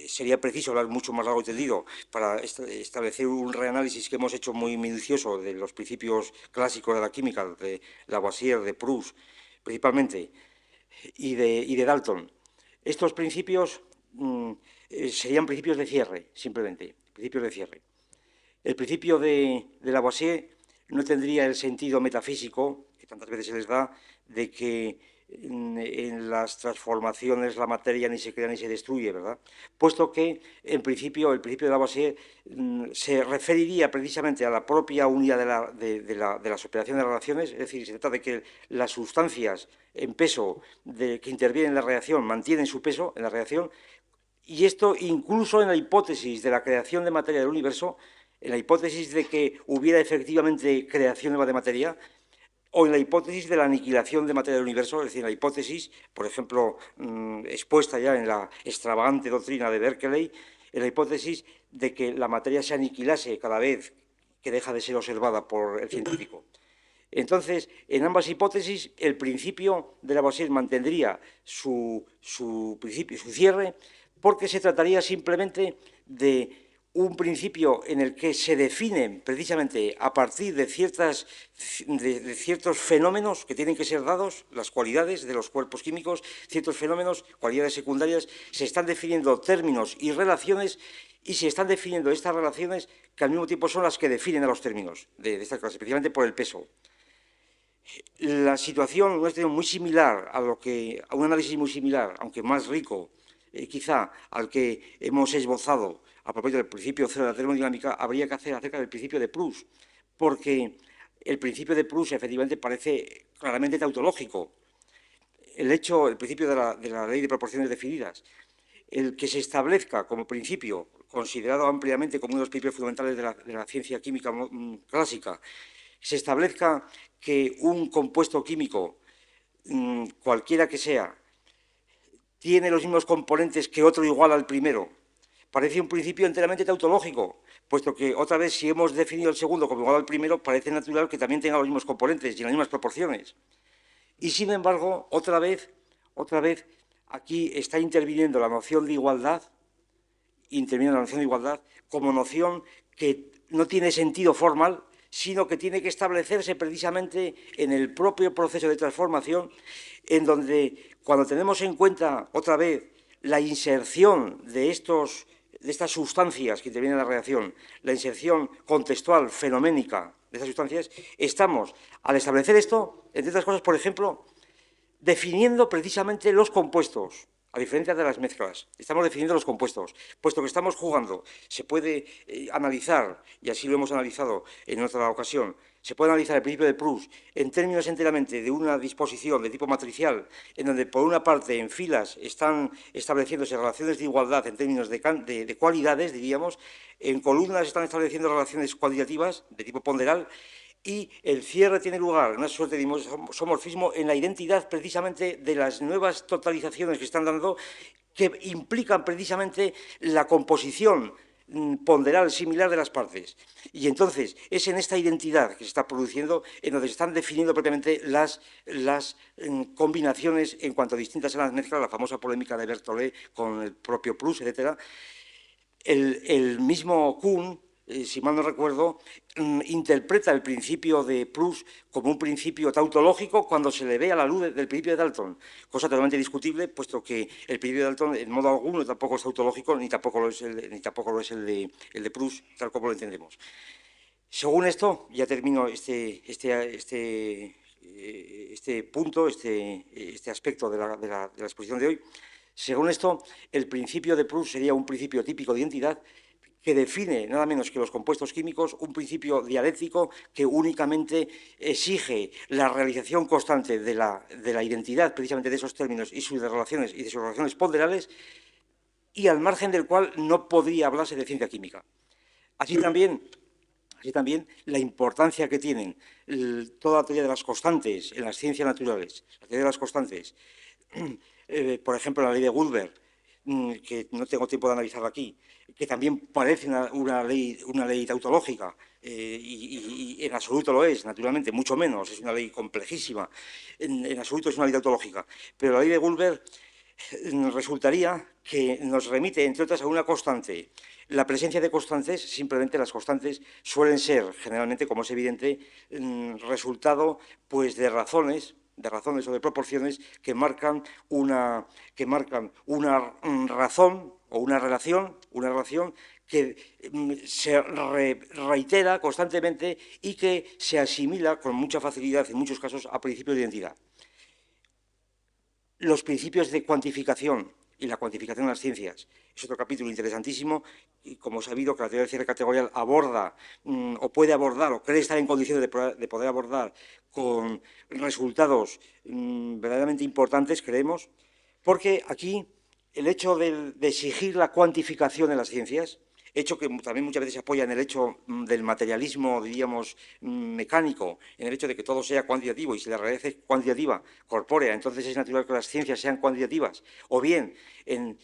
sería preciso hablar mucho más largo y tendido para establecer un reanálisis que hemos hecho muy minucioso de los principios clásicos de la química, de Lavoisier, de Proust, principalmente, y de Dalton. Estos principios serían principios de cierre, simplemente, principios de cierre. El principio de Lavoisier no tendría el sentido metafísico, que tantas veces se les da, de que en las transformaciones la materia ni se crea ni se destruye, ¿verdad? Puesto que, en principio, el principio de Lavoisier se referiría precisamente a la propia unidad de las operaciones de relaciones, es decir, se trata de que las sustancias en peso que intervienen en la reacción mantienen su peso en la reacción, y esto incluso en la hipótesis de la creación de materia del universo, en la hipótesis de que hubiera efectivamente creación nueva de materia, o en la hipótesis de la aniquilación de materia del universo, es decir, en la hipótesis, por ejemplo, expuesta ya en la extravagante doctrina de Berkeley, en la hipótesis de que la materia se aniquilase cada vez que deja de ser observada por el científico. Entonces, en ambas hipótesis, el principio de Lavoisier mantendría su principio, su cierre, porque se trataría simplemente de un principio en el que se definen precisamente a partir de ciertos fenómenos que tienen que ser dados, las cualidades de los cuerpos químicos, ciertos fenómenos, cualidades secundarias, se están definiendo términos y relaciones y se están definiendo estas relaciones que al mismo tiempo son las que definen a los términos de esta clase, especialmente por el peso. La situación no es muy similar a un análisis muy similar, aunque más rico, quizá, al que hemos esbozado a propósito del principio cero de la termodinámica, habría que hacer acerca del principio de Proust, porque el principio de Proust efectivamente parece claramente tautológico. El principio de la ley de proporciones definidas, el que se establezca como principio, considerado ampliamente como uno de los principios fundamentales de la ciencia química clásica, se establezca que un compuesto químico, cualquiera que sea, tiene los mismos componentes que otro igual al primero, parece un principio enteramente tautológico, puesto que, otra vez, si hemos definido el segundo como igual al primero, parece natural que también tenga los mismos componentes y las mismas proporciones. Y, sin embargo, otra vez, aquí está interviniendo la noción de igualdad, como noción que no tiene sentido formal, sino que tiene que establecerse precisamente en el propio proceso de transformación, en donde, cuando tenemos en cuenta, otra vez, la inserción de estas sustancias que intervienen en la reacción, la inserción contextual, fenoménica de estas sustancias, estamos, al establecer esto, entre otras cosas, por ejemplo, definiendo precisamente los compuestos. A diferencia de las mezclas, estamos definiendo los compuestos, puesto que estamos jugando, se puede analizar, y así lo hemos analizado en otra ocasión, se puede analizar el principio de Proust en términos enteramente de una disposición de tipo matricial, en donde por una parte en filas están estableciéndose relaciones de igualdad en términos de cualidades, diríamos, en columnas están estableciendo relaciones cuantitativas de tipo ponderal, y el cierre tiene lugar, una suerte de isomorfismo en la identidad precisamente de las nuevas totalizaciones que están dando, que implican precisamente la composición ponderal similar de las partes. Y entonces es en esta identidad que se está produciendo en donde se están definiendo propiamente las combinaciones en cuanto a distintas eran las mezclas, la famosa polémica de Berthollet con el propio Proust, etc. El mismo Kuhn, si mal no recuerdo, interpreta el principio de Proust como un principio tautológico cuando se le ve a la luz del principio de Dalton, cosa totalmente discutible, puesto que el principio de Dalton en modo alguno tampoco es tautológico, ni tampoco lo es el de Proust, tal como lo entendemos. Según esto, ya termino este punto, este aspecto de la exposición de hoy. Según esto, el principio de Proust sería un principio típico de identidad que define nada menos que los compuestos químicos, un principio dialéctico que únicamente exige la realización constante de la identidad precisamente de esos términos y sus relaciones ponderales, y al margen del cual no podría hablarse de ciencia química. Así también la importancia que tienen toda la teoría de las constantes en las ciencias naturales, la teoría de las constantes, por ejemplo, la ley de Goldberg, que no tengo tiempo de analizarla aquí, que también parece una ley tautológica, y en absoluto lo es, naturalmente, mucho menos, es una ley complejísima, en absoluto es una ley tautológica, pero la ley de Goldberg resultaría que nos remite, entre otras, a una constante. La presencia de constantes, simplemente las constantes, suelen ser, generalmente, como es evidente, resultado pues, de razones o de proporciones que marcan una razón o una relación que se reitera constantemente y que se asimila con mucha facilidad, en muchos casos, a principios de identidad. Los principios de cuantificación y la cuantificación de las ciencias es otro capítulo interesantísimo y, como sabido, que la teoría del cierre categorial aborda o puede abordar o cree estar en condiciones de poder abordar con resultados verdaderamente importantes, creemos, porque aquí el hecho de exigir la cuantificación en las ciencias, hecho que también muchas veces se apoya en el hecho del materialismo, diríamos, mecánico, en el hecho de que todo sea cuantitativo, y si la realidad es cuantitativa, corpórea, entonces es natural que las ciencias sean cuantitativas, o bien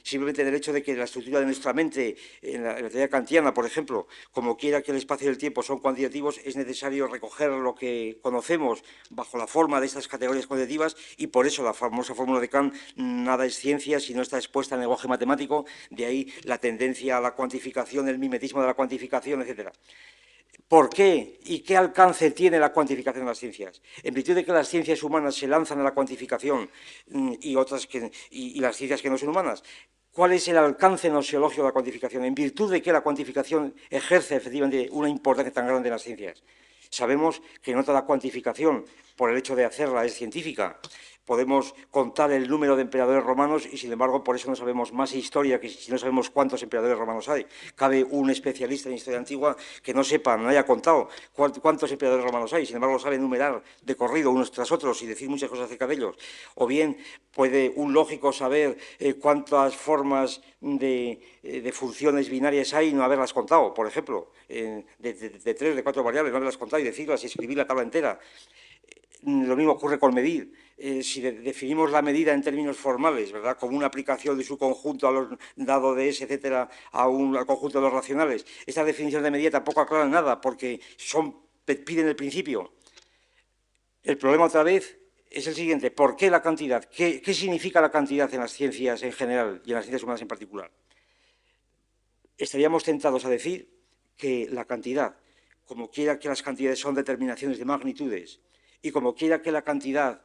simplemente en el hecho de que la estructura de nuestra mente, en la teoría kantiana, por ejemplo, como quiera que el espacio y el tiempo son cuantitativos, es necesario recoger lo que conocemos bajo la forma de estas categorías cuantitativas, y por eso la famosa fórmula de Kant, nada es ciencia si no está expuesta en el lenguaje matemático, de ahí la tendencia a la cuantificación, el mimetismo de la cuantificación, etcétera. ¿Por qué y qué alcance tiene la cuantificación de las ciencias? En virtud de que las ciencias humanas se lanzan a la cuantificación y las ciencias que no son humanas, ¿cuál es el alcance nosiológico de la cuantificación? En virtud de que la cuantificación ejerce efectivamente una importancia tan grande en las ciencias. Sabemos que no toda cuantificación, por el hecho de hacerla, es científica. Podemos contar el número de emperadores romanos y, sin embargo, por eso no sabemos más historia que si no sabemos cuántos emperadores romanos hay. Cabe un especialista en historia antigua que no sepa, no haya contado cuántos emperadores romanos hay, sin embargo, sabe enumerar de corrido unos tras otros y decir muchas cosas acerca de ellos. O bien puede un lógico saber cuántas formas de funciones binarias hay y no haberlas contado, por ejemplo, de 3, de 4 variables, no haberlas contado y decirlas y escribir la tabla entera. Lo mismo ocurre con medir. Si definimos la medida en términos formales, ¿verdad?, como una aplicación de su conjunto dado de S, etcétera, al conjunto de los racionales, estas definiciones de medida tampoco aclaran nada porque piden el principio. El problema, otra vez, es el siguiente: ¿por qué la cantidad? ¿Qué significa la cantidad en las ciencias en general y en las ciencias humanas en particular? Estaríamos tentados a decir que la cantidad, como quiera que las cantidades son determinaciones de magnitudes, y como quiera que la cantidad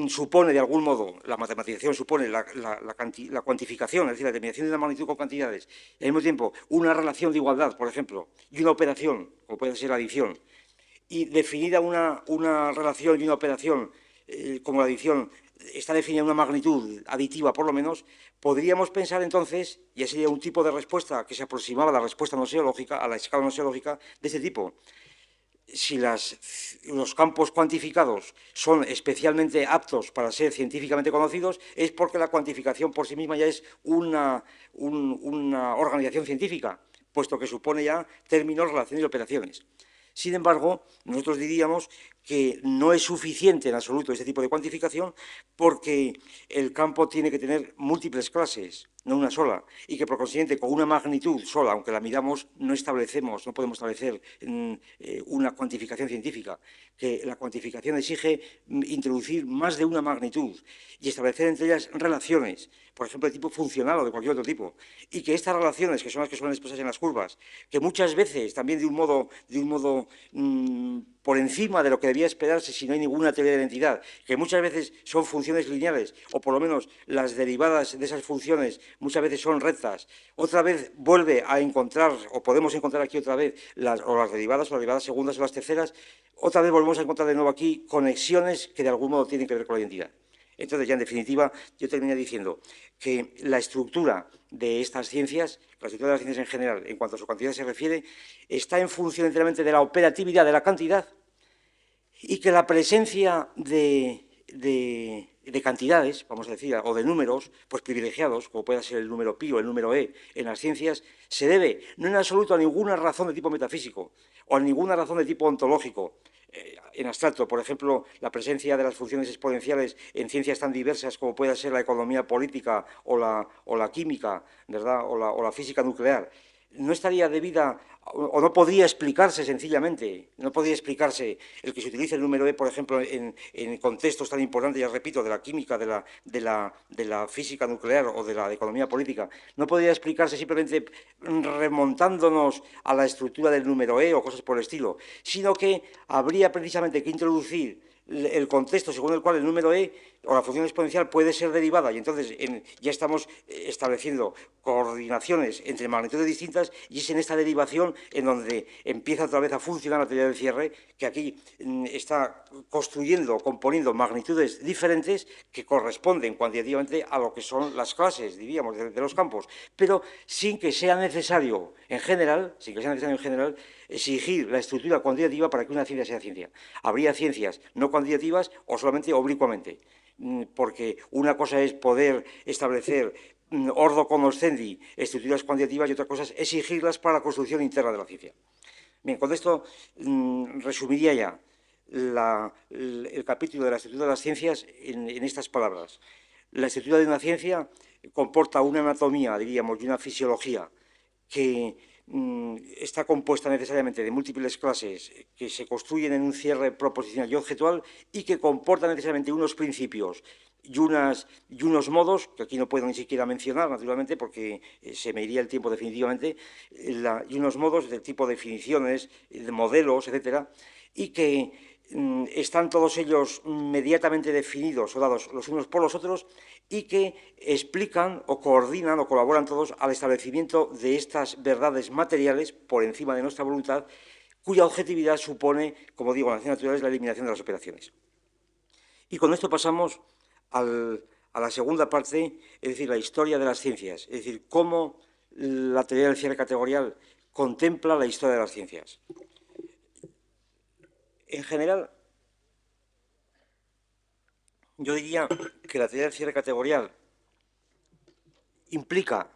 supone, de algún modo, la matematización supone la cuantificación, es decir, la determinación de una magnitud con cantidades, y al mismo tiempo una relación de igualdad, por ejemplo, y una operación, como puede ser la adición, y definida una relación y una operación como la adición, está definida una magnitud aditiva, por lo menos, podríamos pensar entonces, y ese sería un tipo de respuesta que se aproximaba a la respuesta noseológica, a la escala noseológica de este tipo. Si los campos cuantificados son especialmente aptos para ser científicamente conocidos, es porque la cuantificación por sí misma ya es una organización científica, puesto que supone ya términos, relaciones y operaciones. Sin embargo, nosotros diríamos que no es suficiente en absoluto este tipo de cuantificación porque el campo tiene que tener múltiples clases, no una sola, y que por consiguiente con una magnitud sola, aunque la midamos, no podemos establecer una cuantificación científica, que la cuantificación exige introducir más de una magnitud y establecer entre ellas relaciones, por ejemplo, de tipo funcional o de cualquier otro tipo, y que estas relaciones, que son las que suelen expresarse en las curvas, que muchas veces también de un modo por encima de lo que debía esperarse si no hay ninguna teoría de la identidad, que muchas veces son funciones lineales, o por lo menos las derivadas de esas funciones muchas veces son rectas, otra vez vuelve a encontrar, o podemos encontrar aquí otra vez, las derivadas segundas o las terceras, otra vez volvemos a encontrar de nuevo aquí conexiones que de algún modo tienen que ver con la identidad. Entonces, ya en definitiva, yo terminé diciendo que la estructura de estas ciencias, la estructura de las ciencias en general, en cuanto a su cantidad se refiere, está en función enteramente de la operatividad de la cantidad y que la presencia de de cantidades, vamos a decir, o de números, pues privilegiados, como pueda ser el número pi o el número e en las ciencias, se debe no en absoluto a ninguna razón de tipo metafísico o a ninguna razón de tipo ontológico, en abstracto. Por ejemplo, la presencia de las funciones exponenciales en ciencias tan diversas como pueda ser la economía política o la química, ¿verdad? O la física nuclear, no estaría debida o no podría explicarse sencillamente, no podría explicarse el que se utilice el número e, por ejemplo, en contextos tan importantes, ya repito, de la química, de la física nuclear o de la economía política, no podría explicarse simplemente remontándonos a la estructura del número e o cosas por el estilo, sino que habría precisamente que introducir el contexto según el cual el número e o la función exponencial puede ser derivada, y entonces ya estamos estableciendo coordinaciones entre magnitudes distintas, y es en esta derivación en donde empieza otra vez a funcionar la teoría del cierre, que aquí está construyendo, componiendo magnitudes diferentes que corresponden cuantitativamente a lo que son las clases, diríamos, de los campos, pero sin que sea necesario en general, exigir la estructura cuantitativa para que una ciencia sea ciencia. Habría ciencias no cuantitativas o solamente oblicuamente, porque una cosa es poder establecer ordo cognoscendi estructuras cuantitativas y otra cosa es exigirlas para la construcción interna de la ciencia. Bien, con esto resumiría ya el capítulo de la estructura de las ciencias en estas palabras. La estructura de una ciencia comporta una anatomía, diríamos, y una fisiología que está compuesta necesariamente de múltiples clases que se construyen en un cierre proposicional y objetual y que comporta necesariamente unos principios y unos modos, que aquí no puedo ni siquiera mencionar, naturalmente, porque se me iría el tiempo definitivamente, y unos modos del tipo de definiciones, de modelos, etcétera, y que están todos ellos mediatamente definidos o dados los unos por los otros y que explican o coordinan o colaboran todos al establecimiento de estas verdades materiales por encima de nuestra voluntad, cuya objetividad supone, como digo, en las ciencias naturales, la eliminación de las operaciones. Y con esto pasamos a la segunda parte, es decir, la historia de las ciencias, es decir, cómo la teoría del cierre categorial contempla la historia de las ciencias. En general, yo diría que la teoría del cierre categorial implica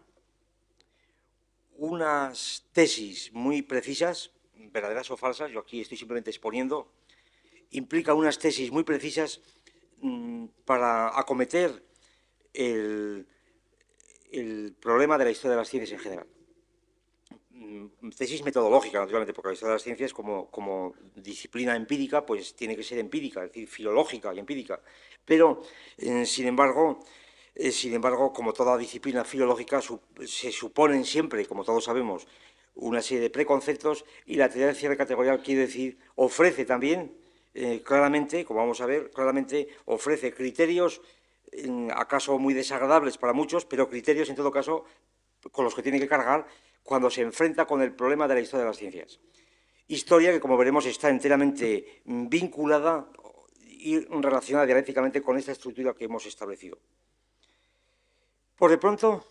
unas tesis muy precisas, verdaderas o falsas, yo aquí estoy simplemente exponiendo, implica unas tesis muy precisas para acometer el problema de la historia de las ciencias en general. Tesis metodológica, naturalmente, porque la historia de las ciencias como disciplina empírica, pues tiene que ser empírica, es decir, filológica y empírica. Pero, sin embargo, como toda disciplina filológica, se suponen siempre, como todos sabemos, una serie de preconceptos, y la teoría del cierre categorial, quiere decir, ofrece también, claramente, como vamos a ver, claramente ofrece criterios, acaso muy desagradables para muchos, pero criterios, en todo caso, con los que tiene que cargar cuando se enfrenta con el problema de la historia de las ciencias. Historia que, como veremos, está enteramente vinculada y relacionada dialécticamente con esta estructura que hemos establecido. Por de pronto,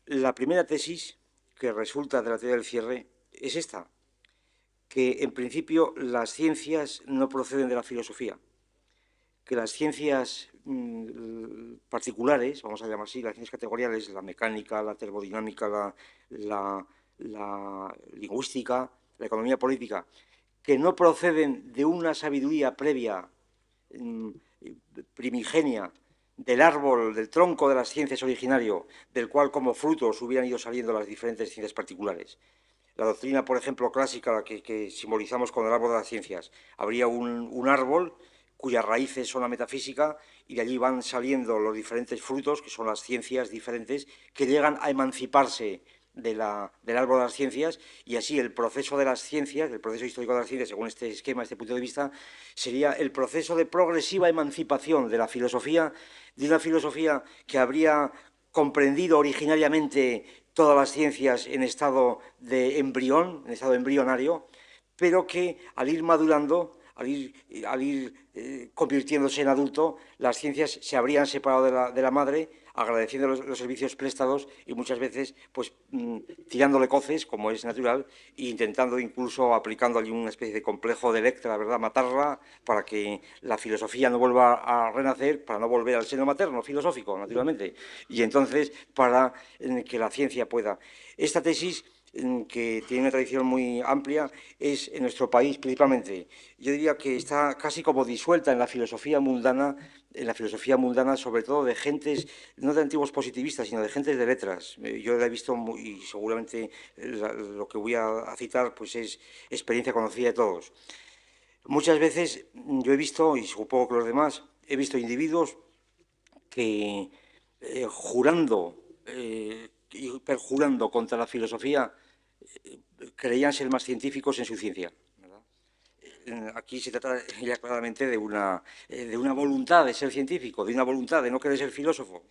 la primera tesis que resulta de la teoría del cierre es esta, que en principio las ciencias no proceden de la filosofía, que las ciencias particulares, vamos a llamar así, las ciencias categoriales, la mecánica, la termodinámica, la lingüística, la economía política, que no proceden de una sabiduría previa, primigenia, del árbol, del tronco de las ciencias originario, del cual como frutos hubieran ido saliendo las diferentes ciencias particulares. La doctrina, por ejemplo, clásica, que simbolizamos con el árbol de las ciencias, habría un árbol cuyas raíces son la metafísica, y de allí van saliendo los diferentes frutos, que son las ciencias diferentes, que llegan a emanciparse del árbol de las ciencias, y así el proceso de las ciencias, el proceso histórico de las ciencias, según este esquema, este punto de vista, sería el proceso de progresiva emancipación de la filosofía, de una filosofía que habría comprendido originariamente todas las ciencias en estado de embrión, en estado embrionario, pero que al ir madurando, al ir convirtiéndose en adulto, las ciencias se habrían separado de la madre, agradeciendo los servicios prestados y muchas veces pues tirándole coces, como es natural, e intentando incluso aplicando allí una especie de complejo de Electra, ¿verdad? Matarla para que la filosofía no vuelva a renacer, para no volver al seno materno filosófico, naturalmente, y entonces para que la ciencia pueda. Esta tesis, que tiene una tradición muy amplia, es en nuestro país principalmente. Yo diría que está casi como disuelta en la filosofía mundana, sobre todo de gentes, no de antiguos positivistas, sino de gentes de letras. Yo la he visto y seguramente lo que voy a citar pues es experiencia conocida de todos. Muchas veces yo he visto, y supongo que los demás, he visto individuos que jurando y perjurando contra la filosofía creían ser más científicos en su ciencia. Aquí se trata ya claramente de una voluntad de ser científico, de una voluntad de no querer ser filósofo,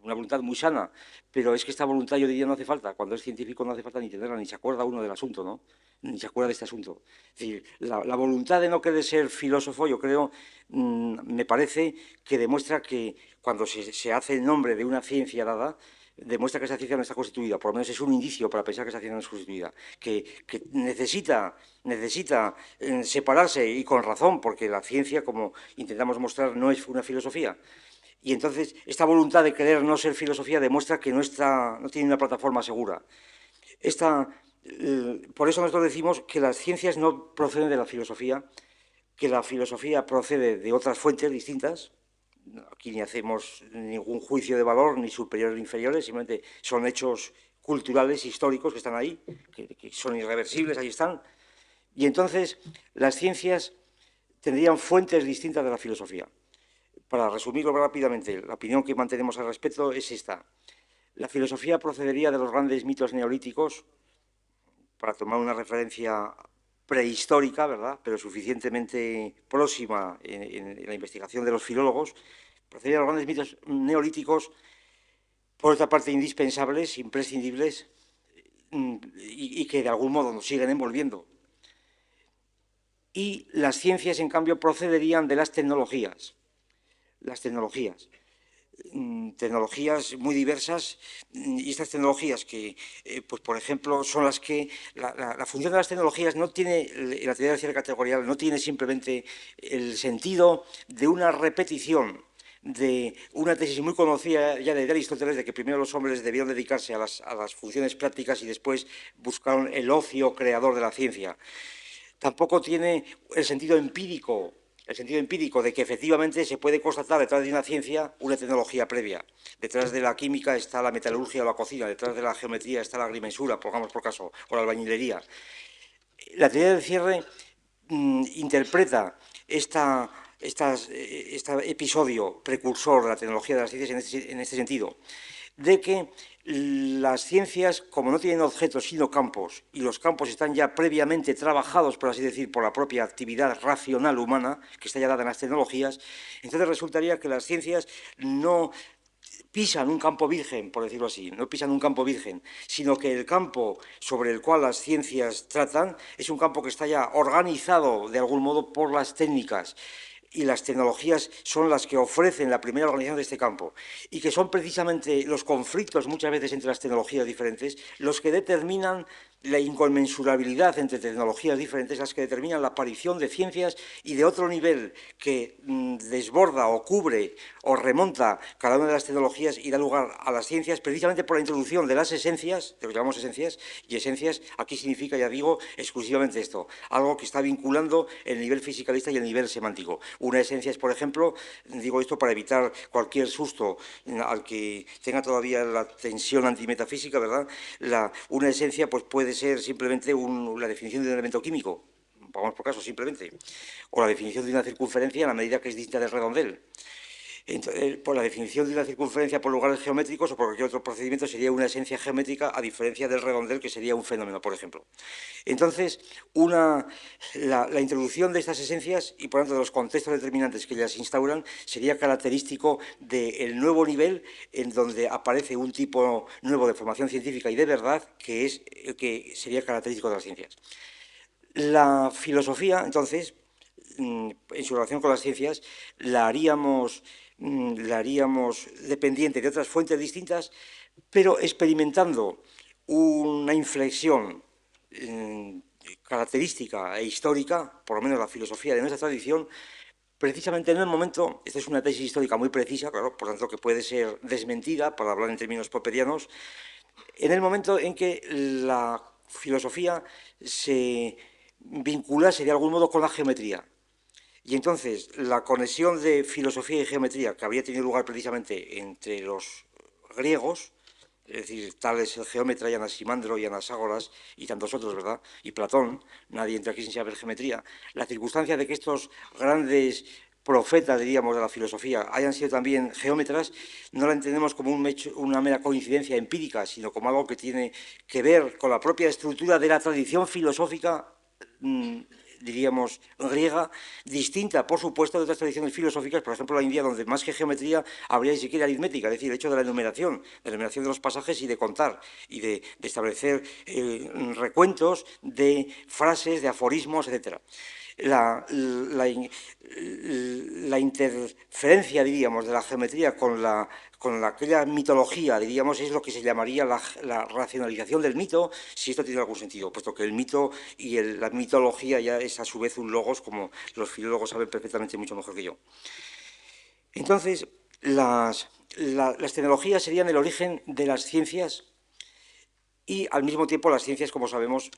una voluntad muy sana, pero es que esta voluntad yo diría no hace falta. Cuando es científico no hace falta ni tenerla, ni se acuerda uno del asunto, ¿no? Ni se acuerda de este asunto. Es decir, la voluntad de no querer ser filósofo, yo creo, me parece que demuestra que cuando se hace el nombre de una ciencia dada, demuestra que esa ciencia no está constituida, por lo menos es un indicio para pensar que esa ciencia no es constituida, que necesita separarse, y con razón, porque la ciencia, como intentamos mostrar, no es una filosofía. Y entonces esta voluntad de querer no ser filosofía demuestra que no tiene una plataforma segura. Por eso nosotros decimos que las ciencias no proceden de la filosofía, que la filosofía procede de otras fuentes distintas. Aquí ni hacemos ningún juicio de valor, ni superiores ni inferiores, simplemente son hechos culturales, históricos que están ahí, que son irreversibles, ahí están. Y entonces las ciencias tendrían fuentes distintas de la filosofía. Para resumirlo rápidamente, la opinión que mantenemos al respecto es esta. La filosofía procedería de los grandes mitos neolíticos, para tomar una referencia prehistórica, ¿verdad?, pero suficientemente próxima en la investigación de los filólogos, procedería de los grandes mitos neolíticos, por otra parte indispensables, imprescindibles, y que de algún modo nos siguen envolviendo. Y las ciencias, en cambio, procederían de las tecnologías. Las tecnologías muy diversas, y estas tecnologías que, pues por ejemplo, son las que la función de las tecnologías no tiene, la teoría de la ciencia categorial no tiene simplemente el sentido de una repetición de una tesis muy conocida ya de Aristóteles, de que primero los hombres debieron dedicarse a las funciones prácticas y después buscaron el ocio creador de la ciencia. Tampoco tiene el sentido empírico de que efectivamente se puede constatar detrás de una ciencia una tecnología previa. Detrás de la química está la metalurgia o la cocina, detrás de la geometría está la agrimensura, pongamos por caso, o la albañilería. La teoría del cierre interpreta este episodio precursor de la tecnología de las ciencias en este sentido, de que las ciencias, como no tienen objetos sino campos, y los campos están ya previamente trabajados, por así decir, por la propia actividad racional humana, que está ya dada en las tecnologías, entonces resultaría que las ciencias no pisan un campo virgen, por decirlo así, no pisan un campo virgen, sino que el campo sobre el cual las ciencias tratan es un campo que está ya organizado de algún modo por las técnicas, y las tecnologías son las que ofrecen la primera organización de este campo, y que son precisamente los conflictos muchas veces entre las tecnologías diferentes los que determinan la inconmensurabilidad entre tecnologías diferentes, las que determinan la aparición de ciencias y de otro nivel que desborda o cubre o remonta cada una de las tecnologías y da lugar a las ciencias, precisamente por la introducción de las esencias, de lo que llamamos esencias, y esencias aquí significa, ya digo, exclusivamente esto, algo que está vinculando el nivel fisicalista y el nivel semántico. Una esencia es, por ejemplo, digo esto para evitar cualquier susto al que tenga todavía la tensión antimetafísica, ¿verdad? Una esencia pues puede ser simplemente la definición de un elemento químico, pongamos por caso simplemente, o la definición de una circunferencia en la medida que es distinta del redondel. Entonces, por la definición de una circunferencia por lugares geométricos o por cualquier otro procedimiento sería una esencia geométrica, a diferencia del redondel, que sería un fenómeno, por ejemplo. Entonces, la introducción de estas esencias y, por lo tanto, de los contextos determinantes que las instauran sería característico del nuevo nivel en donde aparece un tipo nuevo de formación científica y de verdad que sería característico de las ciencias. La filosofía, entonces, en su relación con las ciencias, la haríamos dependiente de otras fuentes distintas, pero experimentando una inflexión característica e histórica, por lo menos la filosofía de nuestra tradición, precisamente en el momento, esta es una tesis histórica muy precisa, claro, por tanto que puede ser desmentida, para hablar en términos popperianos, en el momento en que la filosofía se vinculase de algún modo con la geometría. Y entonces la conexión de filosofía y geometría que habría tenido lugar precisamente entre los griegos, es decir, tales el geómetra y Anaximandro y Anaxágoras y tantos otros, ¿verdad? Y Platón, nadie entra aquí sin saber geometría. La circunstancia de que estos grandes profetas, diríamos, de la filosofía hayan sido también geómetras, no la entendemos como una mera coincidencia empírica, sino como algo que tiene que ver con la propia estructura de la tradición filosófica diríamos, griega, distinta, por supuesto, de otras tradiciones filosóficas, por ejemplo, la India, donde más que geometría habría ni siquiera aritmética, es decir, el hecho de la enumeración de los pasajes y de contar, y de establecer recuentos de frases, de aforismos, etc. La interferencia, diríamos, de la geometría con aquella mitología, diríamos, es lo que se llamaría la racionalización del mito, si esto tiene algún sentido, puesto que el mito y la mitología ya es a su vez un logos, como los filólogos saben perfectamente mucho mejor que yo. Entonces, las tecnologías serían el origen de las ciencias y al mismo tiempo las ciencias, como sabemos,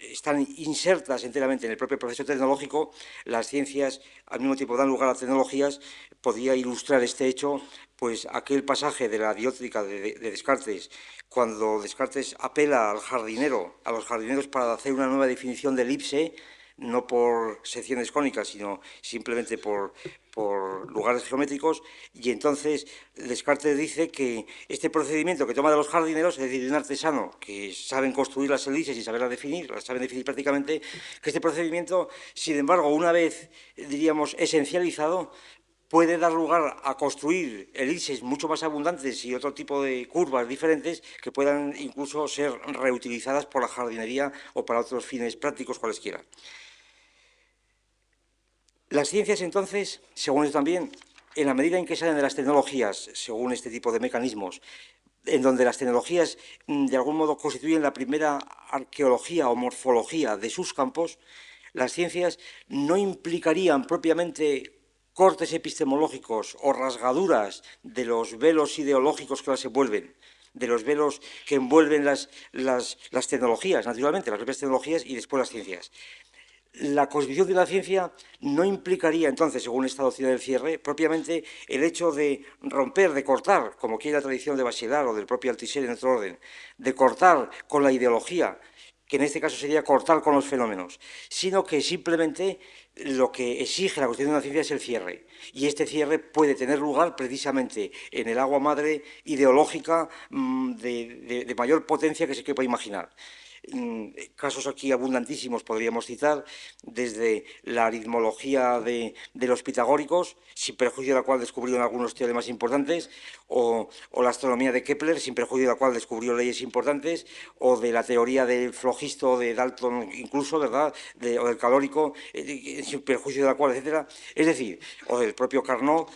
están insertas enteramente en el propio proceso tecnológico. Las ciencias al mismo tiempo dan lugar a tecnologías. Podría ilustrar este hecho pues aquel pasaje de la diótrica de Descartes, cuando Descartes apela al jardinero, a los jardineros para hacer una nueva definición del ipse, no por secciones cónicas, sino simplemente por lugares geométricos, y entonces Descartes dice que este procedimiento que toma de los jardineros, es decir, de un artesano que saben construir las elipses y saben definir prácticamente, que este procedimiento, sin embargo, una vez, diríamos, esencializado, puede dar lugar a construir elipses mucho más abundantes y otro tipo de curvas diferentes que puedan incluso ser reutilizadas por la jardinería o para otros fines prácticos cualesquiera. Las ciencias, entonces, según esto también, en la medida en que salen de las tecnologías, según este tipo de mecanismos, en donde las tecnologías de algún modo constituyen la primera arqueología o morfología de sus campos, las ciencias no implicarían propiamente cortes epistemológicos o rasgaduras de los velos ideológicos que las envuelven, de los velos que envuelven las tecnologías, naturalmente, las propias tecnologías y después las ciencias. La constitución de la ciencia no implicaría entonces, según esta doctrina del cierre, propiamente el hecho de romper, de cortar, como quiere la tradición de Bachelard o del propio Althusser en otro orden, de cortar con la ideología, que en este caso sería cortar con los fenómenos, sino que simplemente lo que exige la constitución de la ciencia es el cierre. Y este cierre puede tener lugar precisamente en el agua madre ideológica de mayor potencia que se pueda imaginar. Casos aquí abundantísimos podríamos citar, desde la aritmología de los pitagóricos, sin perjuicio de la cual descubrieron algunos teoremas importantes, o la astronomía de Kepler, sin perjuicio de la cual descubrió leyes importantes, o de la teoría del flogisto de Dalton incluso, ¿verdad?, o del calórico, sin perjuicio de la cual, etcétera. Es decir, o del propio Carnot.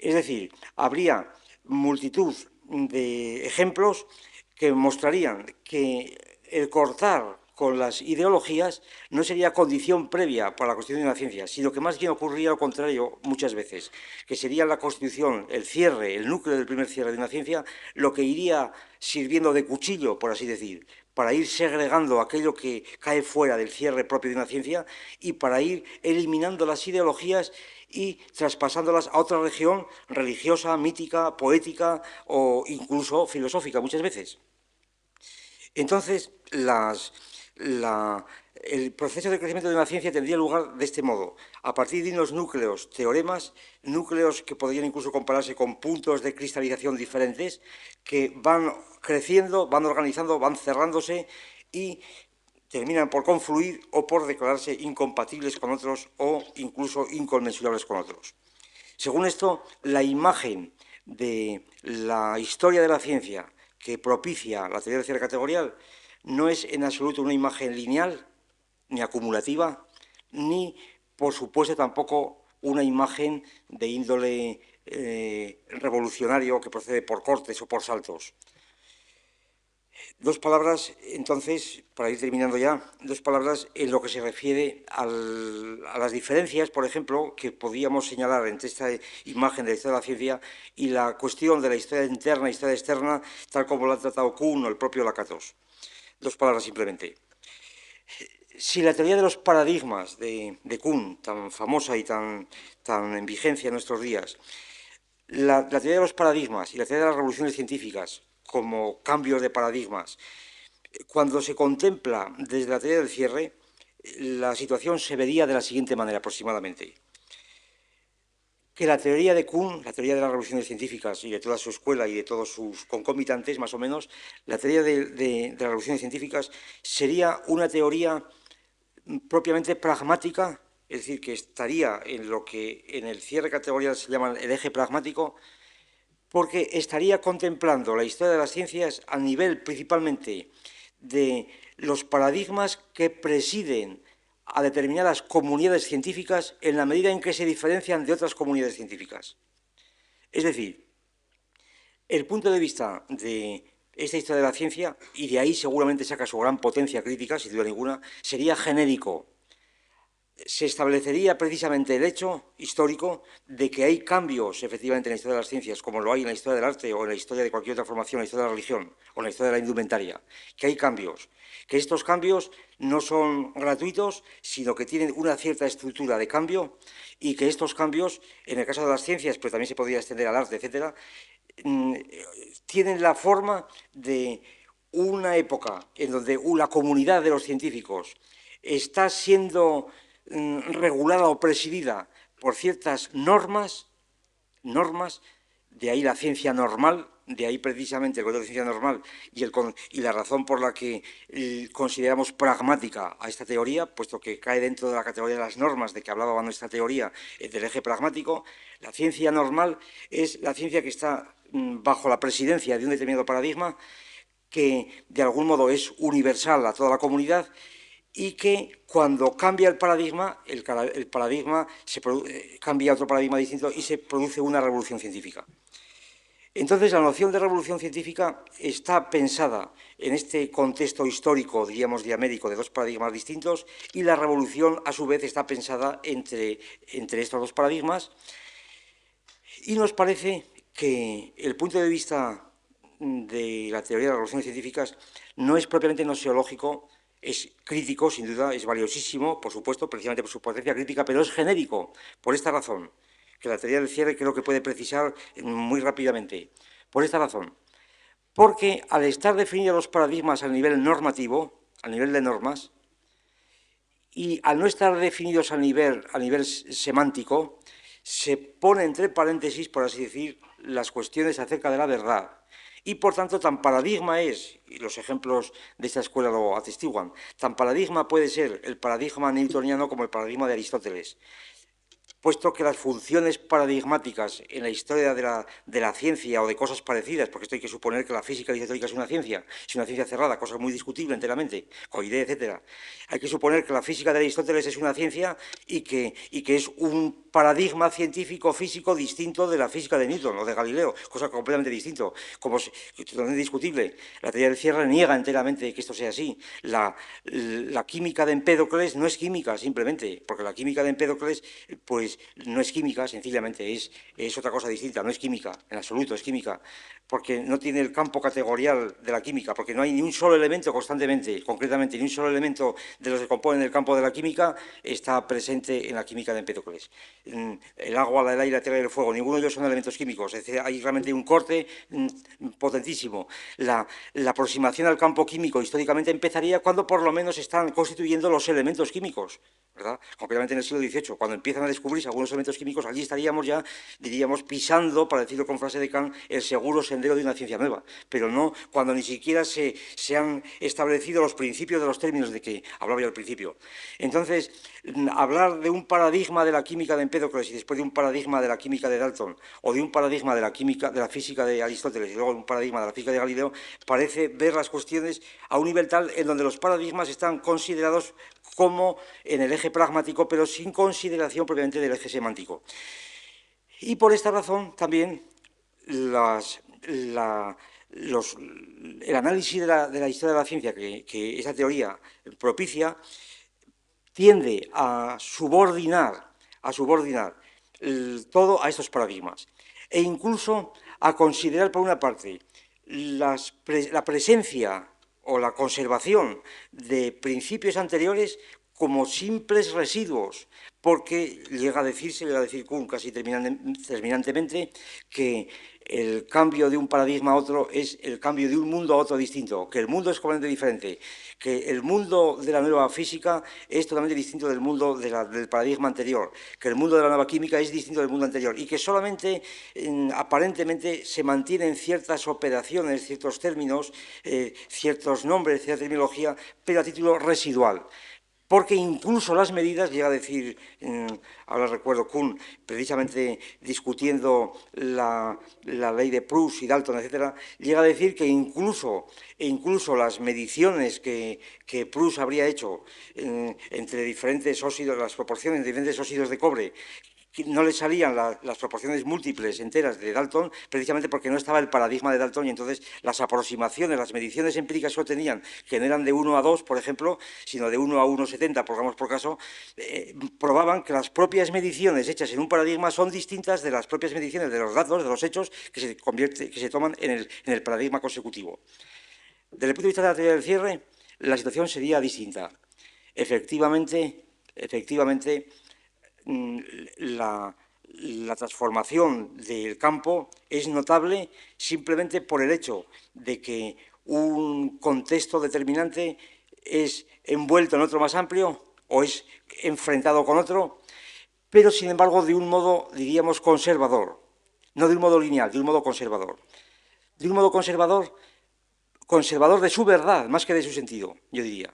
Es decir, habría multitud de ejemplos que mostrarían que el cortar con las ideologías no sería condición previa para la constitución de una ciencia, sino que más bien ocurriría lo contrario muchas veces, que sería la constitución, el cierre, el núcleo del primer cierre de una ciencia, lo que iría sirviendo de cuchillo, por así decir, para ir segregando aquello que cae fuera del cierre propio de una ciencia y para ir eliminando las ideologías y traspasándolas a otra región religiosa, mítica, poética o incluso filosófica muchas veces. Entonces, el proceso de crecimiento de una ciencia tendría lugar de este modo, a partir de unos núcleos, teoremas, núcleos que podrían incluso compararse con puntos de cristalización diferentes, que van creciendo, van organizando, van cerrándose y terminan por confluir o por declararse incompatibles con otros o incluso inconmensurables con otros. Según esto, la imagen de la historia de la ciencia que propicia la teoría del cierre categorial no es en absoluto una imagen lineal, ni acumulativa, ni por supuesto, tampoco una imagen de índole revolucionario que procede por cortes o por saltos. Dos palabras, entonces, para ir terminando ya, dos palabras en lo que se refiere a las diferencias, por ejemplo, que podíamos señalar entre esta imagen de la historia de la ciencia y la cuestión de la historia interna e historia externa, tal como lo ha tratado Kuhn o el propio Lakatos. Dos palabras simplemente. Si la teoría de los paradigmas de Kuhn, tan famosa y tan en vigencia en nuestros días, la teoría de los paradigmas y la teoría de las revoluciones científicas como cambios de paradigmas, cuando se contempla desde la teoría del cierre, la situación se vería de la siguiente manera aproximadamente. Que la teoría de Kuhn, la teoría de las revoluciones científicas y de toda su escuela y de todos sus concomitantes, más o menos, la teoría de las revoluciones científicas sería una teoría propiamente pragmática, es decir, que estaría en lo que en el cierre categorial se llama el eje pragmático, porque estaría contemplando la historia de las ciencias a nivel principalmente de los paradigmas que presiden a determinadas comunidades científicas en la medida en que se diferencian de otras comunidades científicas. Es decir, el punto de vista de esta historia de la ciencia, y de ahí seguramente saca su gran potencia crítica, sin duda ninguna, sería genérico. Se establecería precisamente el hecho histórico de que hay cambios, efectivamente, en la historia de las ciencias, como lo hay en la historia del arte o en la historia de cualquier otra formación, en la historia de la religión o en la historia de la indumentaria, que hay cambios, que estos cambios no son gratuitos, sino que tienen una cierta estructura de cambio y que estos cambios, en el caso de las ciencias, pero también se podría extender al arte, etcétera, tienen la forma de una época en donde la comunidad de los científicos está siendo regulada o presidida por ciertas normas, de ahí la ciencia normal, de ahí precisamente el concepto de ciencia normal y la razón por la que consideramos pragmática a esta teoría, puesto que cae dentro de la categoría de las normas de que hablaba nuestra teoría del eje pragmático. La ciencia normal es la ciencia que está bajo la presidencia de un determinado paradigma que de algún modo es universal a toda la comunidad y que cuando cambia el paradigma cambia a otro paradigma distinto y se produce una revolución científica. Entonces, la noción de revolución científica está pensada en este contexto histórico, diríamos, diamédico, de dos paradigmas distintos, y la revolución, a su vez, está pensada entre estos dos paradigmas, y nos parece que el punto de vista de la teoría de las revoluciones científicas no es propiamente noseológico, es crítico, sin duda, es valiosísimo, por supuesto, precisamente por su potencia crítica, pero es genérico, por esta razón, que la teoría del cierre creo que puede precisar muy rápidamente. Por esta razón, porque al estar definidos los paradigmas a nivel normativo, a nivel de normas, y al no estar definidos a nivel semántico, se pone entre paréntesis, por así decir, las cuestiones acerca de la verdad. Y, por tanto, tan paradigma es, y los ejemplos de esta escuela lo atestiguan, tan paradigma puede ser el paradigma newtoniano como el paradigma de Aristóteles, puesto que las funciones paradigmáticas en la historia de la ciencia o de cosas parecidas, porque esto hay que suponer que la física aristotélica es una ciencia cerrada, cosa muy discutible enteramente, Coidé, etcétera. Hay que suponer que la física de Aristóteles es una ciencia y que es un paradigma científico físico distinto de la física de Newton o de Galileo, cosa completamente distinto, totalmente discutible. La teoría del cierre niega enteramente que esto sea así. La química de Empédocles no es química, simplemente, porque la química de Empédocles, pues no es química, sencillamente, es otra cosa distinta, no es química, en absoluto es química, porque no tiene el campo categorial de la química, porque no hay ni un solo elemento constantemente, concretamente, ni un solo elemento de los que componen el campo de la química está presente en la química de Empédocles. El agua, el aire, la tierra y el fuego, ninguno de ellos son elementos químicos, es decir, hay realmente un corte potentísimo. La aproximación al campo químico históricamente empezaría cuando por lo menos están constituyendo los elementos químicos, ¿verdad? Concretamente en el siglo XVIII, cuando empiezan a descubrirse algunos elementos químicos, allí estaríamos ya, diríamos, pisando, para decirlo con frase de Kant, el seguro sendero de una ciencia nueva, pero no cuando ni siquiera se han establecido los principios de los términos de que hablaba yo al principio. Entonces, hablar de un paradigma de la química de Empédocles y después de un paradigma de la química de Dalton o de un paradigma de la física de Aristóteles y luego un paradigma de la física de Galileo, parece ver las cuestiones a un nivel tal en donde los paradigmas están considerados como en el eje pragmático, pero sin consideración propiamente del eje semántico. Y por esta razón también el análisis de la historia de la ciencia que esa teoría propicia tiende a subordinar todo a estos paradigmas e incluso a considerar, por una parte, la presencia o la conservación de principios anteriores como simples residuos, porque llega a decir Kuhn casi terminantemente que el cambio de un paradigma a otro es el cambio de un mundo a otro distinto, que el mundo es completamente diferente, que el mundo de la nueva física es totalmente distinto del mundo del paradigma anterior, que el mundo de la nueva química es distinto del mundo anterior y que solamente aparentemente se mantienen ciertas operaciones, ciertos términos, ciertos nombres, cierta terminología, pero a título residual. Porque incluso las medidas, llega a decir, ahora recuerdo Kuhn, precisamente discutiendo la ley de Proust y Dalton, etcétera, llega a decir que incluso las mediciones que Proust habría hecho entre diferentes óxidos, las proporciones de diferentes óxidos de cobre, no le salían las proporciones múltiples enteras de Dalton, precisamente porque no estaba el paradigma de Dalton, y entonces las aproximaciones, las mediciones empíricas que obtenían, que no eran de 1 a 2, por ejemplo, sino de 1 a 1,70, pongamos por caso, probaban que las propias mediciones hechas en un paradigma son distintas de las propias mediciones de los datos, de los hechos, que se toman en el paradigma consecutivo. Desde el punto de vista de la teoría del cierre, la situación sería distinta. Efectivamente, la transformación del campo es notable simplemente por el hecho de que un contexto determinante es envuelto en otro más amplio o es enfrentado con otro, pero sin embargo de un modo, diríamos, conservador, no de un modo lineal, de un modo conservador. De un modo conservador de su verdad, más que de su sentido, yo diría.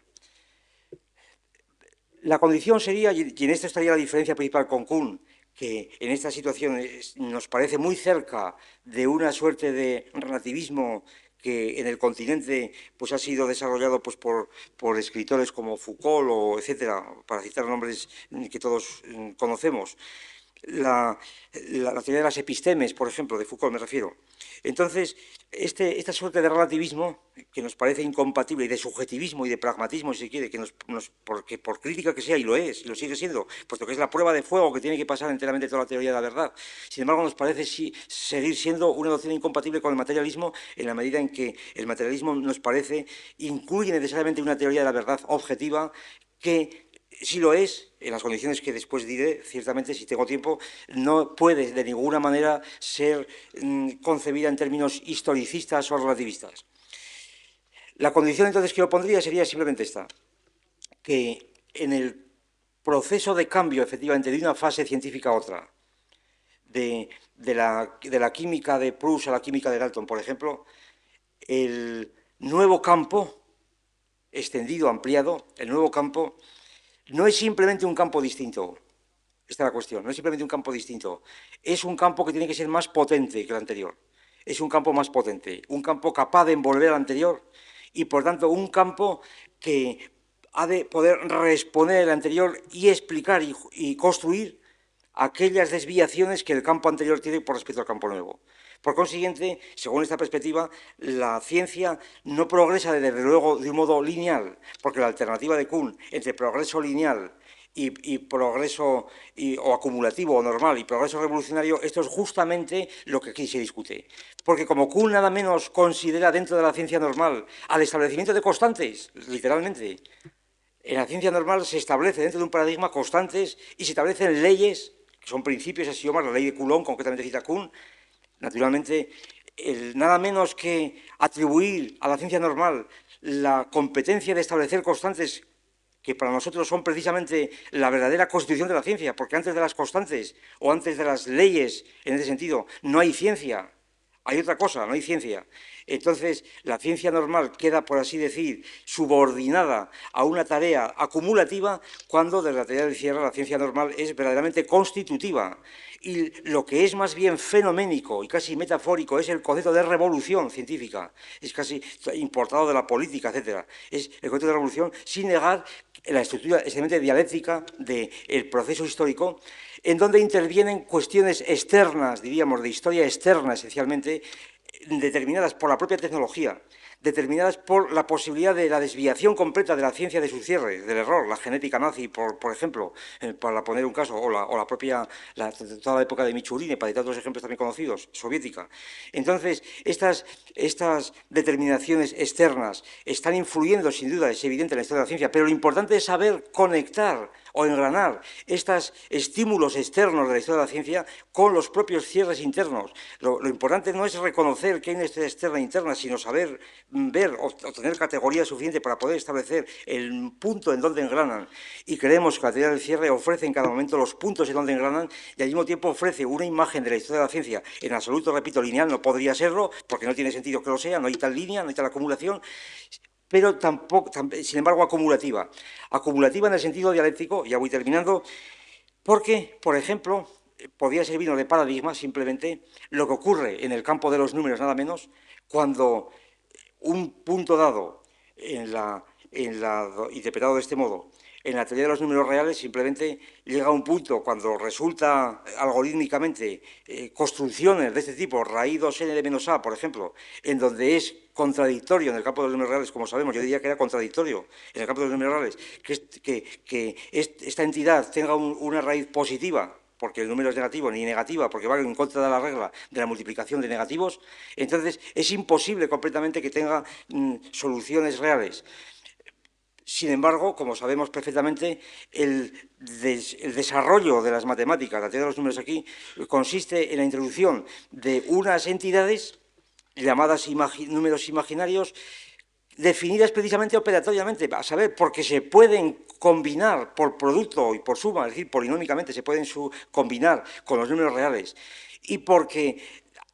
La condición sería, y en esto estaría la diferencia principal con Kuhn, que en esta situación nos parece muy cerca de una suerte de relativismo que en el continente pues, ha sido desarrollado pues, por escritores como Foucault o etcétera, para citar nombres que todos conocemos. La teoría de las epistemes, por ejemplo, de Foucault me refiero. Entonces, esta suerte de relativismo, que nos parece incompatible, y de subjetivismo y de pragmatismo, si se quiere, porque por crítica que sea, y lo es, y lo sigue siendo, puesto que es la prueba de fuego que tiene que pasar enteramente toda la teoría de la verdad, sin embargo, nos parece seguir siendo una doctrina incompatible con el materialismo, en la medida en que el materialismo nos parece incluye necesariamente una teoría de la verdad objetiva que si lo es, en las condiciones que después diré, ciertamente, si tengo tiempo, no puede de ninguna manera ser concebida en términos historicistas o relativistas. La condición entonces que yo pondría sería simplemente esta, que en el proceso de cambio, efectivamente, de una fase científica a otra, de la química de Proust a la química de Dalton, por ejemplo, el nuevo campo, extendido, ampliado, el nuevo campo, no es simplemente un campo distinto, esta es la cuestión, no es simplemente un campo distinto, es un campo que tiene que ser más potente que el anterior, es un campo más potente, un campo capaz de envolver al anterior y por tanto un campo que ha de poder responder al anterior y explicar y construir aquellas desviaciones que el campo anterior tiene por respecto al campo nuevo. Por consiguiente, según esta perspectiva, la ciencia no progresa desde luego de un modo lineal, porque la alternativa de Kuhn entre progreso lineal y progreso o acumulativo o normal y progreso revolucionario, esto es justamente lo que aquí se discute. Porque como Kuhn nada menos considera dentro de la ciencia normal al establecimiento de constantes, literalmente, en la ciencia normal se establece dentro de un paradigma constantes y se establecen leyes, que son principios y axiomas, la ley de Coulomb, concretamente cita Kuhn. Naturalmente, nada menos que atribuir a la ciencia normal la competencia de establecer constantes que para nosotros son precisamente la verdadera constitución de la ciencia, porque antes de las constantes o antes de las leyes, en ese sentido, no hay ciencia. Hay otra cosa, no hay ciencia. Entonces, la ciencia normal queda, por así decir, subordinada a una tarea acumulativa, cuando desde la teoría del cierre la ciencia normal es verdaderamente constitutiva. Y lo que es más bien fenoménico y casi metafórico es el concepto de revolución científica. Es casi importado de la política, etcétera. Es el concepto de revolución, sin negar la estructura extremadamente dialéctica del proceso histórico, en donde intervienen cuestiones externas, diríamos, de historia externa esencialmente, determinadas por la propia tecnología, determinadas por la posibilidad de la desviación completa de la ciencia de su cierre, del error, la genética nazi, por ejemplo, para poner un caso, o la propia, toda la época de Michuline, para citar otros ejemplos también conocidos, soviética. Entonces, estas determinaciones externas están influyendo, sin duda, es evidente en la historia de la ciencia, pero lo importante es saber conectar o engranar estos estímulos externos de la historia de la ciencia con los propios cierres internos. Lo importante no es reconocer que hay una historia externa e interna, sino saber ver o tener categoría suficiente para poder establecer el punto en donde engranan. Y creemos que la teoría del cierre ofrece en cada momento los puntos en donde engranan y al mismo tiempo ofrece una imagen de la historia de la ciencia, en absoluto, repito, lineal, no podría serlo, porque no tiene sentido que lo sea, no hay tal línea, no hay tal acumulación, pero tampoco, sin embargo, acumulativa. Acumulativa en el sentido dialéctico, ya voy terminando, porque, por ejemplo, podría servirnos de paradigma simplemente lo que ocurre en el campo de los números, nada menos, cuando un punto dado interpretado de este modo, en la teoría de los números reales, simplemente llega a un punto cuando resulta algorítmicamente construcciones de este tipo, raíz 2n de menos a, por ejemplo, en donde es contradictorio en el campo de los números reales, como sabemos, yo diría que era contradictorio en el campo de los números reales, que esta entidad tenga una raíz positiva, porque el número es negativo, ni negativa, porque va en contra de la regla de la multiplicación de negativos, entonces es imposible completamente que tenga soluciones reales. Sin embargo, como sabemos perfectamente, el desarrollo de las matemáticas, la teoría de los números aquí, consiste en la introducción de unas entidades llamadas números imaginarios, definidas precisamente operatoriamente, a saber, porque se pueden combinar por producto y por suma, es decir, polinómicamente se pueden combinar con los números reales, y porque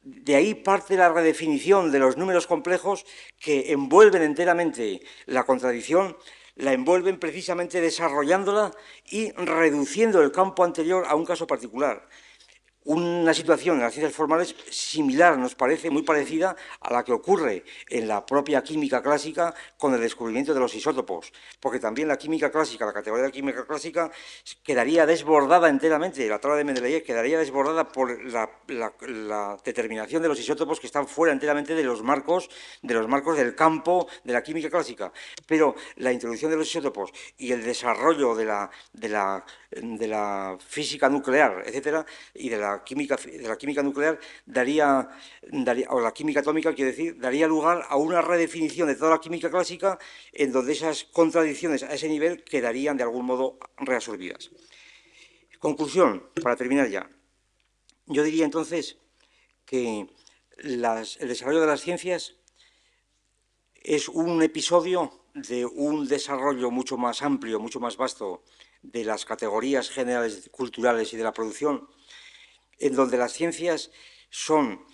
de ahí parte la redefinición de los números complejos que envuelven enteramente la contradicción, la envuelven precisamente desarrollándola y reduciendo el campo anterior a un caso particular. Una situación en las ciencias formales similar, nos parece muy parecida a la que ocurre en la propia química clásica con el descubrimiento de los isótopos, porque también la química clásica, la categoría de química clásica, quedaría desbordada enteramente, la tabla de Mendeleev quedaría desbordada por la determinación de los isótopos que están fuera enteramente de los marcos del campo de la química clásica. Pero la introducción de los isótopos y el desarrollo de la física nuclear, etcétera, y de la química nuclear o la química atómica, quiero decir, daría lugar a una redefinición de toda la química clásica, en donde esas contradicciones a ese nivel quedarían de algún modo reabsorbidas. Conclusión, para terminar ya. Yo diría entonces que el desarrollo de las ciencias es un episodio de un desarrollo mucho más amplio, mucho más vasto de las categorías generales culturales y de la producción, en donde las ciencias son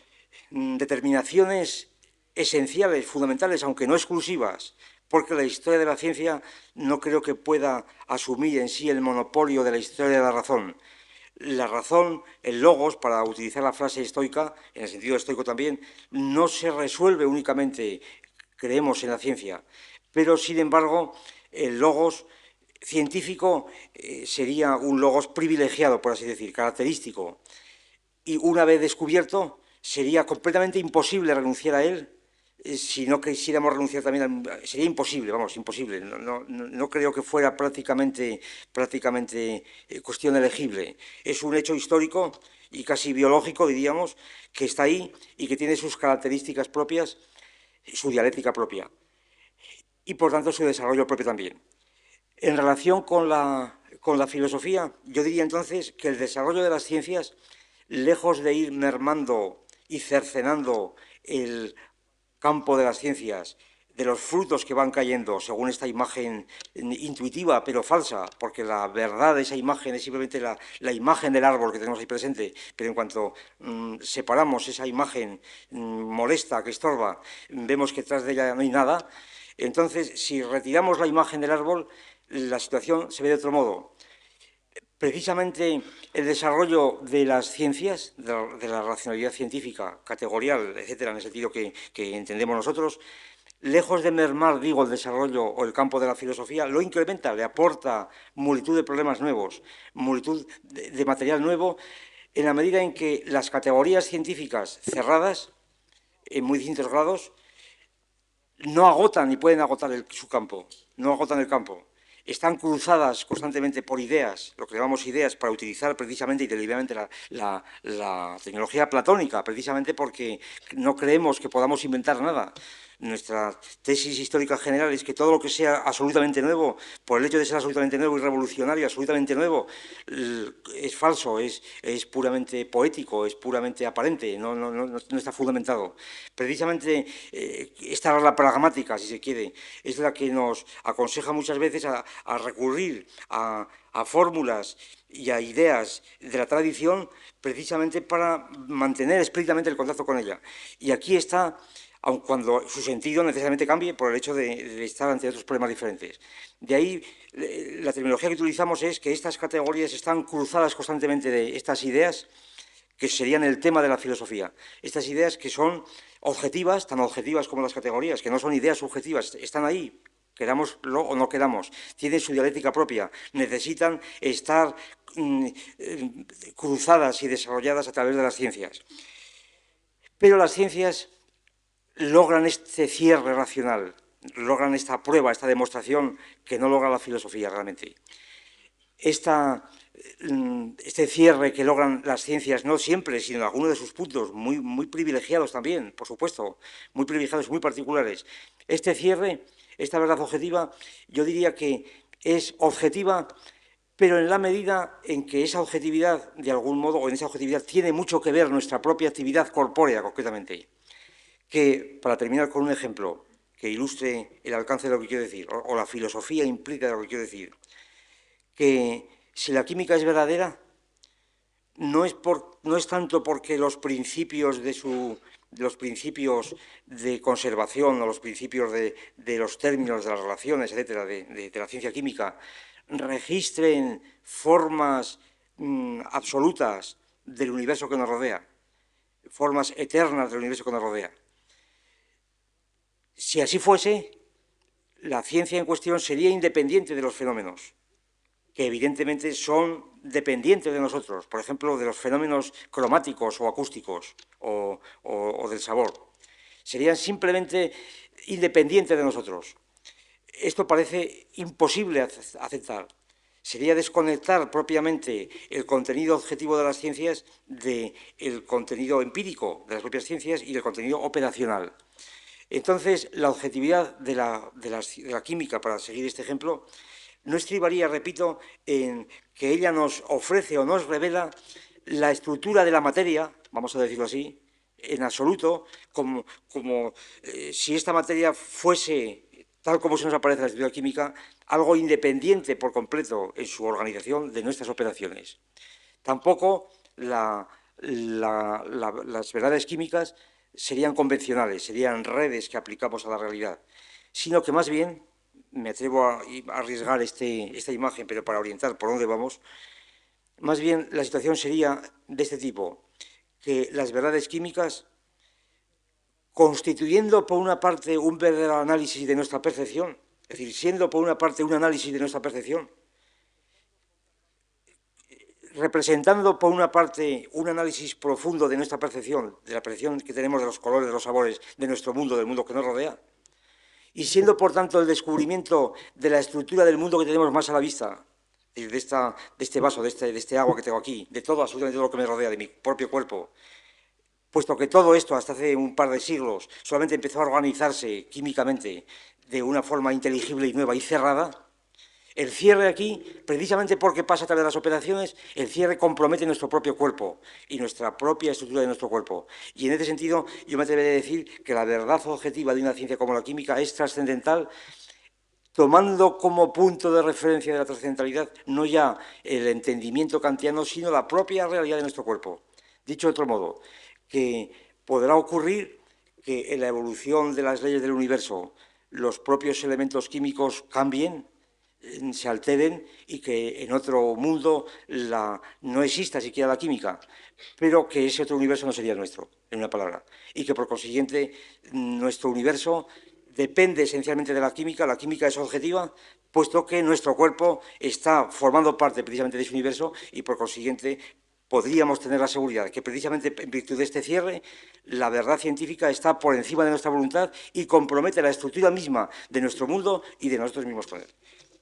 determinaciones esenciales, fundamentales, aunque no exclusivas, porque la historia de la ciencia no creo que pueda asumir en sí el monopolio de la historia de la razón. La razón, el logos, para utilizar la frase estoica, en el sentido estoico también, no se resuelve únicamente, creemos, en la ciencia, pero sin embargo el logos científico sería un logos privilegiado, por así decir, característico, y una vez descubierto sería completamente imposible renunciar a él. Si no quisiéramos renunciar también, sería imposible, vamos, imposible. No creo que fuera prácticamente cuestión elegible. Es un hecho histórico y casi biológico, diríamos, que está ahí y que tiene sus características propias, su dialéctica propia y, por tanto, su desarrollo propio también. En relación con la filosofía, yo diría entonces que el desarrollo de las ciencias, lejos de ir mermando y cercenando el campo de las ciencias de los frutos que van cayendo según esta imagen intuitiva pero falsa, porque la verdad de esa imagen es simplemente la imagen del árbol que tenemos ahí presente, pero en cuanto separamos esa imagen molesta, que estorba, vemos que detrás de ella no hay nada. Entonces, si retiramos la imagen del árbol, la situación se ve de otro modo. Precisamente el desarrollo de las ciencias, de la racionalidad científica, categorial, etcétera, en el sentido que entendemos nosotros, lejos de mermar, digo, el desarrollo o el campo de la filosofía, lo incrementa, le aporta multitud de problemas nuevos, multitud de material nuevo, en la medida en que las categorías científicas cerradas, en muy distintos grados, no agotan ni pueden agotar su campo, no agotan el campo. Están cruzadas constantemente por ideas, lo que llamamos ideas, para utilizar precisamente y deliberadamente la tecnología platónica, precisamente porque no creemos que podamos inventar nada. Nuestra tesis histórica general es que todo lo que sea absolutamente nuevo, por el hecho de ser absolutamente nuevo y revolucionario, absolutamente nuevo, es falso, es puramente poético, es puramente aparente, no está fundamentado. Precisamente esta regla pragmática, si se quiere, es la que nos aconseja muchas veces a recurrir a fórmulas y a ideas de la tradición precisamente para mantener explícitamente el contacto con ella. Y aquí está, aun cuando su sentido necesariamente cambie por el hecho de estar ante otros problemas diferentes. De ahí, la terminología que utilizamos es que estas categorías están cruzadas constantemente de estas ideas que serían el tema de la filosofía. Estas ideas que son objetivas, tan objetivas como las categorías, que no son ideas subjetivas, están ahí, querámoslo o no queramos, tienen su dialéctica propia, necesitan estar cruzadas y desarrolladas a través de las ciencias. Pero las ciencias logran este cierre racional, logran esta prueba, esta demostración que no logra la filosofía realmente. Este cierre que logran las ciencias, no siempre, sino en algunos de sus puntos, muy privilegiados también, por supuesto, muy privilegiados, muy particulares. Este cierre, esta verdad objetiva, yo diría que es objetiva, pero en la medida en que esa objetividad, de algún modo, o en esa objetividad, tiene mucho que ver nuestra propia actividad corpórea, concretamente. Que, para terminar con un ejemplo que ilustre el alcance de lo que quiero decir, o la filosofía implícita de lo que quiero decir, que si la química es verdadera, no es tanto porque los principios de conservación o los principios de los términos de las relaciones, etcétera, de la ciencia química, registren formas absolutas del universo que nos rodea, formas eternas del universo que nos rodea. Si así fuese, la ciencia en cuestión sería independiente de los fenómenos, que evidentemente son dependientes de nosotros, por ejemplo, de los fenómenos cromáticos o acústicos o del sabor. Serían simplemente independientes de nosotros. Esto parece imposible aceptar. Sería desconectar propiamente el contenido objetivo de las ciencias del contenido empírico de las propias ciencias y del contenido operacional. Entonces, la objetividad de la química, para seguir este ejemplo, no estribaría, repito, en que ella nos ofrece o nos revela la estructura de la materia, vamos a decirlo así, en absoluto, como si esta materia fuese, tal como se nos aparece en la estructura química, algo independiente por completo en su organización de nuestras operaciones. Tampoco las verdades químicas serían convencionales, serían redes que aplicamos a la realidad, sino que más bien, me atrevo a arriesgar esta imagen, pero para orientar por dónde vamos, más bien la situación sería de este tipo, que las verdades químicas, constituyendo por una parte un verdadero análisis de nuestra percepción, es decir, siendo por una parte un análisis de nuestra percepción, representando por una parte un análisis profundo de nuestra percepción, de la percepción que tenemos de los colores, de los sabores, de nuestro mundo, del mundo que nos rodea, y siendo, por tanto, el descubrimiento de la estructura del mundo que tenemos más a la vista, de este vaso, de este agua que tengo aquí, de todo, absolutamente todo lo que me rodea, de mi propio cuerpo, puesto que todo esto, hasta hace un par de siglos, solamente empezó a organizarse químicamente de una forma inteligible y nueva y cerrada, El cierre aquí, precisamente porque pasa a través de las operaciones, el cierre compromete nuestro propio cuerpo y nuestra propia estructura de nuestro cuerpo. Y en ese sentido, yo me atrevería a decir que la verdad objetiva de una ciencia como la química es trascendental, tomando como punto de referencia de la trascendentalidad no ya el entendimiento kantiano, sino la propia realidad de nuestro cuerpo. Dicho de otro modo, que podrá ocurrir que en la evolución de las leyes del universo los propios elementos químicos cambien, se alteren y que en otro mundo no exista siquiera la química, pero que ese otro universo no sería el nuestro, en una palabra, y que por consiguiente nuestro universo depende esencialmente de la química es objetiva, puesto que nuestro cuerpo está formando parte precisamente de ese universo y por consiguiente podríamos tener la seguridad de que precisamente en virtud de este cierre la verdad científica está por encima de nuestra voluntad y compromete la estructura misma de nuestro mundo y de nosotros mismos con él.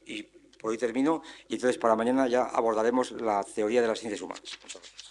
Y por hoy termino, y entonces para mañana ya abordaremos la teoría de las ciencias humanas. Muchas gracias.